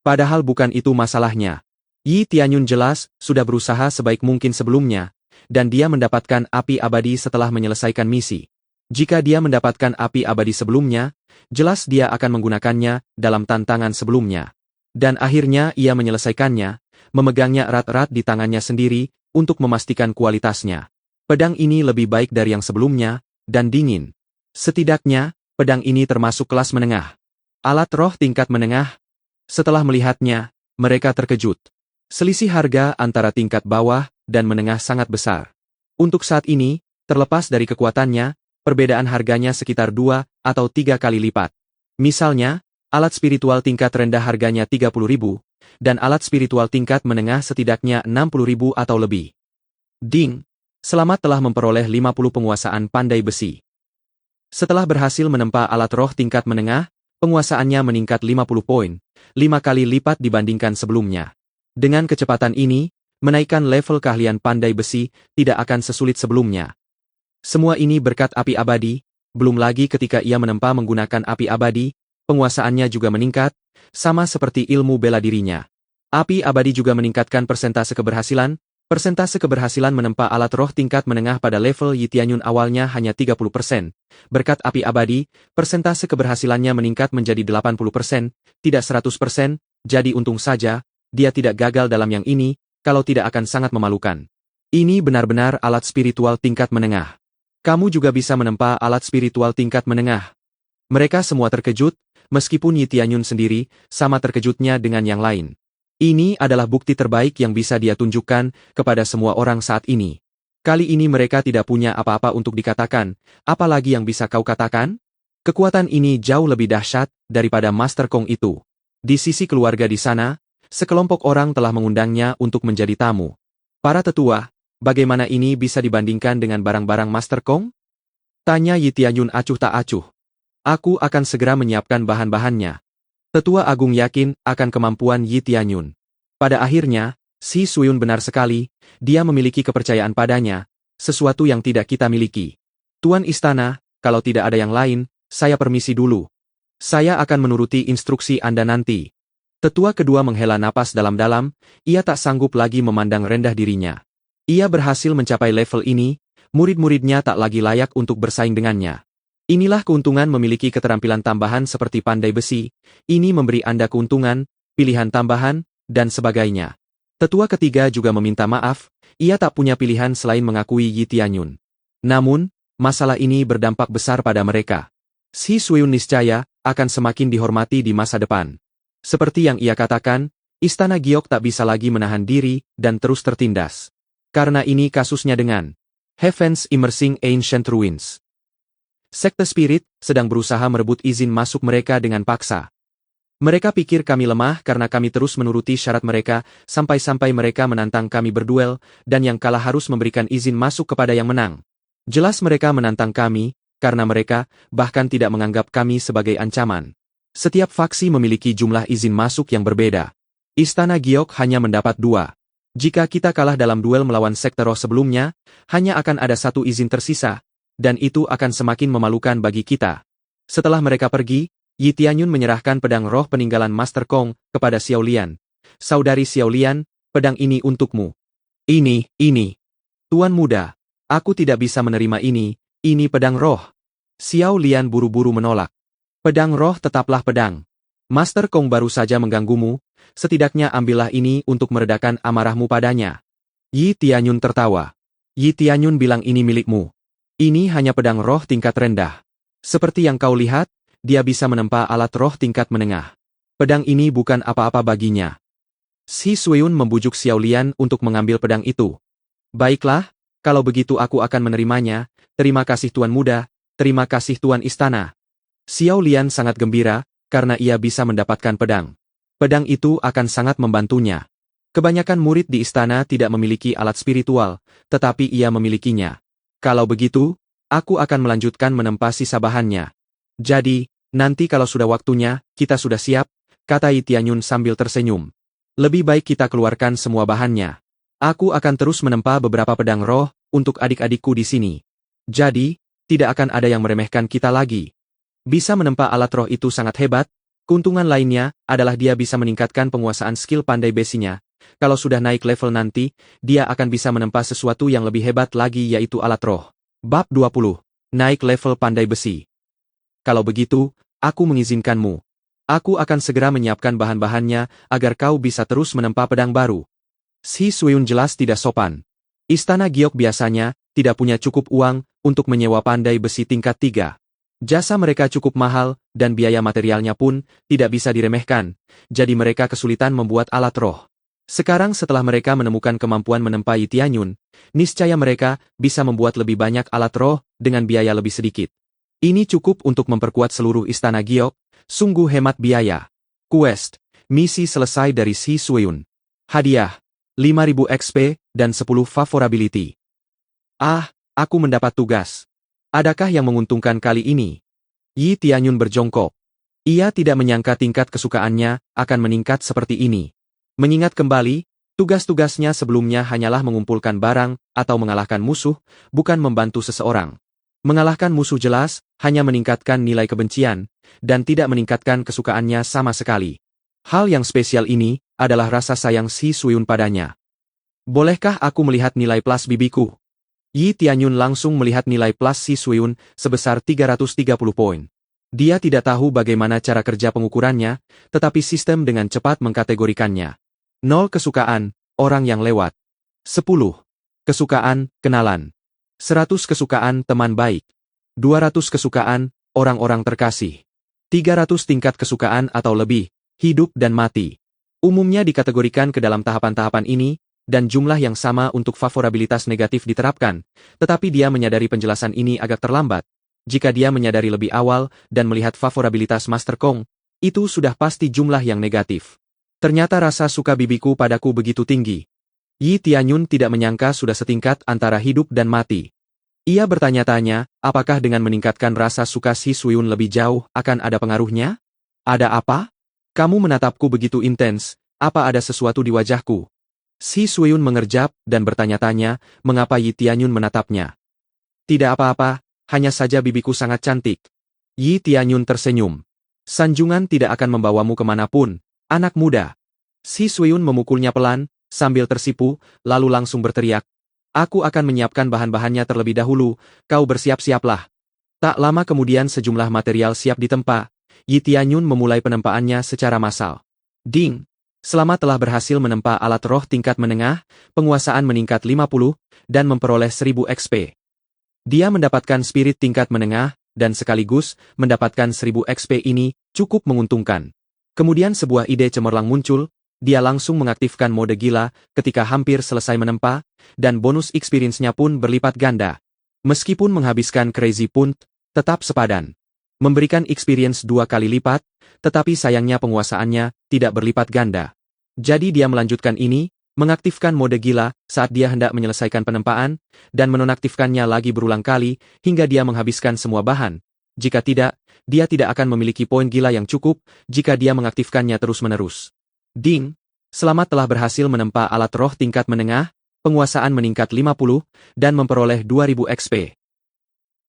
Padahal bukan itu masalahnya. Yi Tianyun jelas sudah berusaha sebaik mungkin sebelumnya, dan dia mendapatkan api abadi setelah menyelesaikan misi. Jika dia mendapatkan api abadi sebelumnya, jelas dia akan menggunakannya dalam tantangan sebelumnya. Dan akhirnya ia menyelesaikannya, memegangnya erat-erat di tangannya sendiri, untuk memastikan kualitasnya. Pedang ini lebih baik dari yang sebelumnya, dan dingin. Setidaknya, pedang ini termasuk kelas menengah. Alat roh tingkat menengah. Setelah melihatnya, mereka terkejut. Selisih harga antara tingkat bawah dan menengah sangat besar. Untuk saat ini, terlepas dari kekuatannya, perbedaan harganya sekitar 2 atau 3 kali lipat. Misalnya, alat spiritual tingkat rendah harganya 30.000, dan alat spiritual tingkat menengah setidaknya 60.000 atau lebih. Ding! Selamat telah memperoleh 50 penguasaan pandai besi. Setelah berhasil menempa alat roh tingkat menengah, penguasaannya meningkat 50 poin, 5 kali lipat dibandingkan sebelumnya. Dengan kecepatan ini, menaikkan level keahlian pandai besi tidak akan sesulit sebelumnya. Semua ini berkat api abadi, belum lagi ketika ia menempa menggunakan api abadi, penguasaannya juga meningkat, sama seperti ilmu bela dirinya. Api abadi juga meningkatkan persentase keberhasilan, Persentase keberhasilan menempa alat roh tingkat menengah pada level Yi Tianyun awalnya hanya 30%. Berkat api abadi, persentase keberhasilannya meningkat menjadi 80%, tidak 100%, jadi untung saja, dia tidak gagal dalam yang ini, kalau tidak akan sangat memalukan. Ini benar-benar alat spiritual tingkat menengah. Kamu juga bisa menempa alat spiritual tingkat menengah. Mereka semua terkejut, meskipun Yi Tianyun sendiri, sama terkejutnya dengan yang lain. Ini adalah bukti terbaik yang bisa dia tunjukkan kepada semua orang saat ini. Kali ini mereka tidak punya apa-apa untuk dikatakan, apalagi yang bisa kau katakan? Kekuatan ini jauh lebih dahsyat daripada Master Kong itu. Di sisi keluarga di sana, sekelompok orang telah mengundangnya untuk menjadi tamu. Para tetua, bagaimana ini bisa dibandingkan dengan barang-barang Master Kong? Tanya Yi Tianyun acuh tak acuh. Aku akan segera menyiapkan bahan-bahannya. Tetua Agung yakin akan kemampuan Yi Tianyun. Pada akhirnya, Si Suyun benar sekali, dia memiliki kepercayaan padanya, sesuatu yang tidak kita miliki. Tuan Istana, kalau tidak ada yang lain, saya permisi dulu. Saya akan menuruti instruksi Anda nanti. Tetua kedua menghela napas dalam-dalam, ia tak sanggup lagi memandang rendah dirinya. Ia berhasil mencapai level ini, murid-muridnya tak lagi layak untuk bersaing dengannya. Inilah keuntungan memiliki keterampilan tambahan seperti pandai besi, ini memberi Anda keuntungan, pilihan tambahan, dan sebagainya. Tetua ketiga juga meminta maaf, ia tak punya pilihan selain mengakui Yi Tianyun. Namun, masalah ini berdampak besar pada mereka. Si Suyun niscaya akan semakin dihormati di masa depan. Seperti yang ia katakan, Istana Giok tak bisa lagi menahan diri dan terus tertindas. Karena ini kasusnya dengan Heavens Immersing Ancient Ruins. Sekte Spirit sedang berusaha merebut izin masuk mereka dengan paksa. Mereka pikir kami lemah karena kami terus menuruti syarat mereka, sampai-sampai mereka menantang kami berduel, dan yang kalah harus memberikan izin masuk kepada yang menang. Jelas mereka menantang kami, karena mereka bahkan tidak menganggap kami sebagai ancaman. Setiap faksi memiliki jumlah izin masuk yang berbeda. Istana Giok hanya mendapat 2. Jika kita kalah dalam duel melawan sekte roh sebelumnya, hanya akan ada 1 izin tersisa, dan itu akan semakin memalukan bagi kita. Setelah mereka pergi, Yi Tianyun menyerahkan pedang roh peninggalan Master Kong kepada Xiao Lian. Saudari Xiao Lian, pedang ini untukmu. Ini. Tuan muda, aku tidak bisa menerima ini pedang roh. Xiao Lian buru-buru menolak. Pedang roh tetaplah pedang. Master Kong baru saja mengganggumu, setidaknya ambillah ini untuk meredakan amarahmu padanya. Yi Tianyun tertawa. Yi Tianyun bilang ini milikmu. Ini hanya pedang roh tingkat rendah. Seperti yang kau lihat, dia bisa menempa alat roh tingkat menengah. Pedang ini bukan apa-apa baginya. Si Suyun membujuk Xiao Lian untuk mengambil pedang itu. Baiklah, kalau begitu aku akan menerimanya, terima kasih Tuan Muda, terima kasih Tuan Istana. Xiao Lian sangat gembira, karena ia bisa mendapatkan pedang. Pedang itu akan sangat membantunya. Kebanyakan murid di istana tidak memiliki alat spiritual, tetapi ia memilikinya. Kalau begitu, aku akan melanjutkan menempa sisa bahannya. Jadi, nanti kalau sudah waktunya, kita sudah siap, kata Yi Tianyun sambil tersenyum. Lebih baik kita keluarkan semua bahannya. Aku akan terus menempa beberapa pedang roh, untuk adik-adikku di sini. Jadi, tidak akan ada yang meremehkan kita lagi. Bisa menempa alat roh itu sangat hebat, keuntungan lainnya adalah dia bisa meningkatkan penguasaan skill pandai besinya. Kalau sudah naik level nanti, dia akan bisa menempa sesuatu yang lebih hebat lagi yaitu alat roh. Bab 20. Naik level pandai besi. Kalau begitu, aku mengizinkanmu. Aku akan segera menyiapkan bahan-bahannya agar kau bisa terus menempa pedang baru. Si Suyun jelas tidak sopan. Istana Giok biasanya tidak punya cukup uang untuk menyewa pandai besi tingkat 3. Jasa mereka cukup mahal, dan biaya materialnya pun tidak bisa diremehkan, jadi mereka kesulitan membuat alat roh. Sekarang setelah mereka menemukan kemampuan menempa Yi Tianyun, niscaya mereka bisa membuat lebih banyak alat roh dengan biaya lebih sedikit. Ini cukup untuk memperkuat seluruh istana Giok, sungguh hemat biaya. Quest, misi selesai dari Si Suyun. Hadiah, 5.000 XP, dan 10 favorability. Ah, aku mendapat tugas. Adakah yang menguntungkan kali ini? Yi Tianyun berjongkok. Ia tidak menyangka tingkat kesukaannya akan meningkat seperti ini. Mengingat kembali, tugas-tugasnya sebelumnya hanyalah mengumpulkan barang atau mengalahkan musuh, bukan membantu seseorang. Mengalahkan musuh jelas hanya meningkatkan nilai kebencian, dan tidak meningkatkan kesukaannya sama sekali. Hal yang spesial ini adalah rasa sayang Si Suyun padanya. Bolehkah aku melihat nilai plus bibiku? Yi Tianyun langsung melihat nilai plus Si Suiyun sebesar 330 poin. Dia tidak tahu bagaimana cara kerja pengukurannya, tetapi sistem dengan cepat mengkategorikannya. 0 kesukaan, orang yang lewat. 10 kesukaan, kenalan. 100 kesukaan, teman baik. 200 kesukaan, orang-orang terkasih. 300 tingkat kesukaan atau lebih, hidup dan mati. Umumnya dikategorikan ke dalam tahapan-tahapan ini, dan jumlah yang sama untuk favorabilitas negatif diterapkan, tetapi dia menyadari penjelasan ini agak terlambat. Jika dia menyadari lebih awal dan melihat favorabilitas Master Kong, itu sudah pasti jumlah yang negatif. Ternyata rasa suka bibiku padaku begitu tinggi. Yi Tianyun tidak menyangka sudah setingkat antara hidup dan mati. Ia bertanya-tanya, apakah dengan meningkatkan rasa suka Si Suiyun lebih jauh akan ada pengaruhnya? Ada apa? Kamu menatapku begitu intens, apa ada sesuatu di wajahku? Si Suiyun mengerjap dan bertanya-tanya, mengapa Yi Tianyun menatapnya. Tidak apa-apa, hanya saja bibiku sangat cantik. Yi Tianyun tersenyum. Sanjungan tidak akan membawamu kemanapun, anak muda. Si Suiyun memukulnya pelan, sambil tersipu, lalu langsung berteriak. Aku akan menyiapkan bahan-bahannya terlebih dahulu, kau bersiap-siaplah. Tak lama kemudian sejumlah material siap ditempa, Yi Tianyun memulai penempaannya secara massal. Ding! Selama telah berhasil menempa alat roh tingkat menengah, penguasaan meningkat 50, dan memperoleh 1000 XP. Dia mendapatkan spirit tingkat menengah, dan sekaligus, mendapatkan 1000 XP ini, cukup menguntungkan. Kemudian sebuah ide cemerlang muncul, dia langsung mengaktifkan mode gila, ketika hampir selesai menempa, dan bonus experience-nya pun berlipat ganda. Meskipun menghabiskan crazy punt, tetap sepadan. Memberikan experience 2 kali lipat, tetapi sayangnya penguasaannya tidak berlipat ganda. Jadi dia melanjutkan ini, mengaktifkan mode gila saat dia hendak menyelesaikan penempaan, dan menonaktifkannya lagi berulang kali hingga dia menghabiskan semua bahan. Jika tidak, dia tidak akan memiliki poin gila yang cukup jika dia mengaktifkannya terus-menerus. Ding! Selamat telah berhasil menempa alat roh tingkat menengah, penguasaan meningkat 50, dan memperoleh 2000 XP.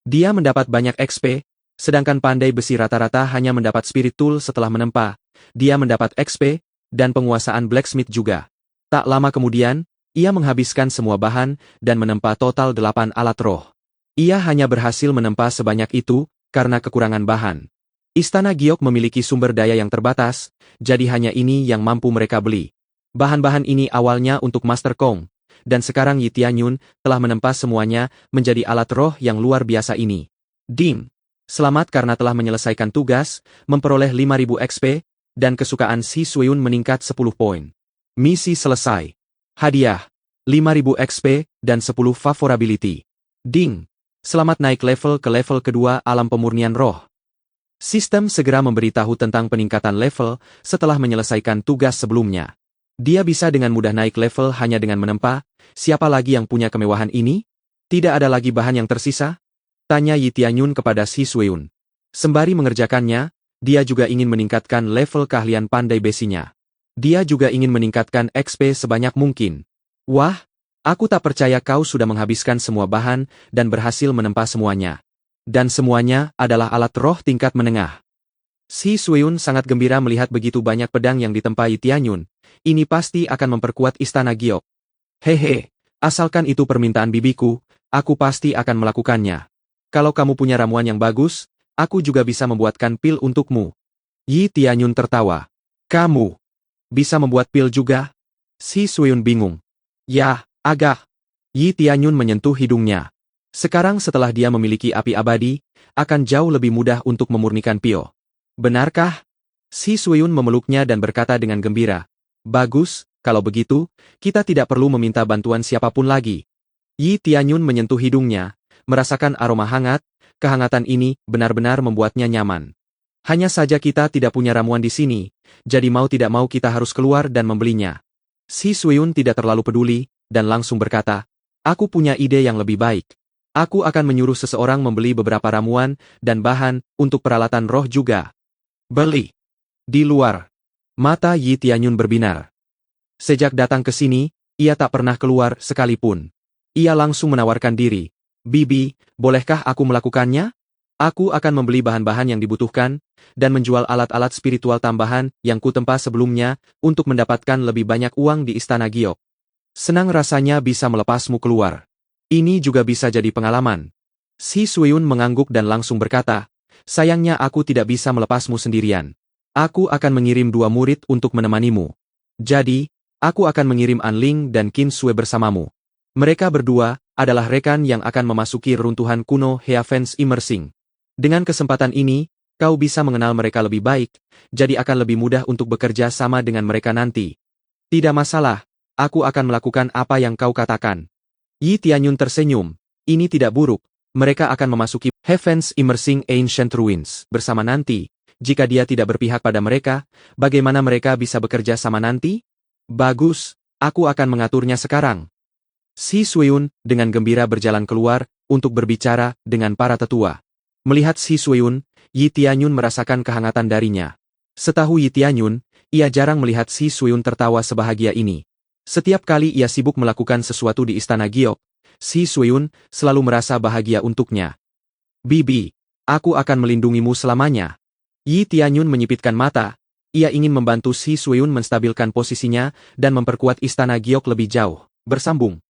Dia mendapat banyak XP, sedangkan pandai besi rata-rata hanya mendapat spirit tool setelah menempa. Dia mendapat XP, dan penguasaan blacksmith juga. Tak lama kemudian, ia menghabiskan semua bahan, dan menempa total 8 alat roh. Ia hanya berhasil menempa sebanyak itu, karena kekurangan bahan. Istana Giok memiliki sumber daya yang terbatas, jadi hanya ini yang mampu mereka beli. Bahan-bahan ini awalnya untuk Master Kong, dan sekarang Yi Tianyun telah menempa semuanya menjadi alat roh yang luar biasa ini. Ding! Selamat karena telah menyelesaikan tugas, memperoleh 5000 XP, dan kesukaan Si Suiyun meningkat 10 poin. Misi selesai. Hadiah, 5000 XP, dan 10 favorability. Ding! Selamat naik level ke level kedua alam pemurnian roh. Sistem segera memberitahu tentang peningkatan level setelah menyelesaikan tugas sebelumnya. Dia bisa dengan mudah naik level hanya dengan menempa. Siapa lagi yang punya kemewahan ini? Tidak ada lagi bahan yang tersisa? Tanya Yi Tianyun kepada Si Suiyun. Sembari mengerjakannya, dia juga ingin meningkatkan level keahlian pandai besinya. Dia juga ingin meningkatkan XP sebanyak mungkin. Wah, aku tak percaya kau sudah menghabiskan semua bahan dan berhasil menempa semuanya. Dan semuanya adalah alat roh tingkat menengah. Si Suiyun sangat gembira melihat begitu banyak pedang yang ditempa Yi Tianyun. Ini pasti akan memperkuat istana Giok. Hehe, asalkan itu permintaan bibiku, aku pasti akan melakukannya. Kalau kamu punya ramuan yang bagus, aku juga bisa membuatkan pil untukmu. Yi Tianyun tertawa. Kamu bisa membuat pil juga? Si Suiyun bingung. Ya, agak. Yi Tianyun menyentuh hidungnya. Sekarang setelah dia memiliki api abadi, akan jauh lebih mudah untuk memurnikan pio. Benarkah? Si Suiyun memeluknya dan berkata dengan gembira. Bagus, kalau begitu, kita tidak perlu meminta bantuan siapapun lagi. Yi Tianyun menyentuh hidungnya, merasakan aroma hangat, kehangatan ini benar-benar membuatnya nyaman. Hanya saja kita tidak punya ramuan di sini, jadi mau tidak mau kita harus keluar dan membelinya. Si Suiyun tidak terlalu peduli, dan langsung berkata, aku punya ide yang lebih baik. Aku akan menyuruh seseorang membeli beberapa ramuan dan bahan untuk peralatan roh juga. Beli. Di luar. Mata Yi Tianyun berbinar. Sejak datang ke sini, ia tak pernah keluar sekalipun. Ia langsung menawarkan diri. Bibi, bolehkah aku melakukannya? Aku akan membeli bahan-bahan yang dibutuhkan, dan menjual alat-alat spiritual tambahan yang kutempa sebelumnya untuk mendapatkan lebih banyak uang di Istana Giok. Senang rasanya bisa melepasmu keluar. Ini juga bisa jadi pengalaman. Si Suiyun mengangguk dan langsung berkata, sayangnya aku tidak bisa melepasmu sendirian. Aku akan mengirim 2 murid untuk menemanimu. Jadi, aku akan mengirim An Ling dan Qin Sue bersamamu. Mereka berdua adalah rekan yang akan memasuki reruntuhan kuno Heavens Immersing. Dengan kesempatan ini, kau bisa mengenal mereka lebih baik, jadi akan lebih mudah untuk bekerja sama dengan mereka nanti. Tidak masalah, aku akan melakukan apa yang kau katakan. Yi Tianyun tersenyum. Ini tidak buruk. Mereka akan memasuki Heavens Immersing Ancient Ruins bersama nanti. Jika dia tidak berpihak pada mereka, bagaimana mereka bisa bekerja sama nanti? Bagus, aku akan mengaturnya sekarang. Si Suiyun dengan gembira berjalan keluar untuk berbicara dengan para tetua. Melihat Si Suiyun, Yi Tianyun merasakan kehangatan darinya. Setahu Yi Tianyun, ia jarang melihat Si Suiyun tertawa sebahagia ini. Setiap kali ia sibuk melakukan sesuatu di Istana Giok, Si Suiyun selalu merasa bahagia untuknya. Bibi, aku akan melindungimu selamanya. Yi Tianyun menyipitkan mata. Ia ingin membantu Si Suiyun menstabilkan posisinya dan memperkuat Istana Giok lebih jauh. Bersambung.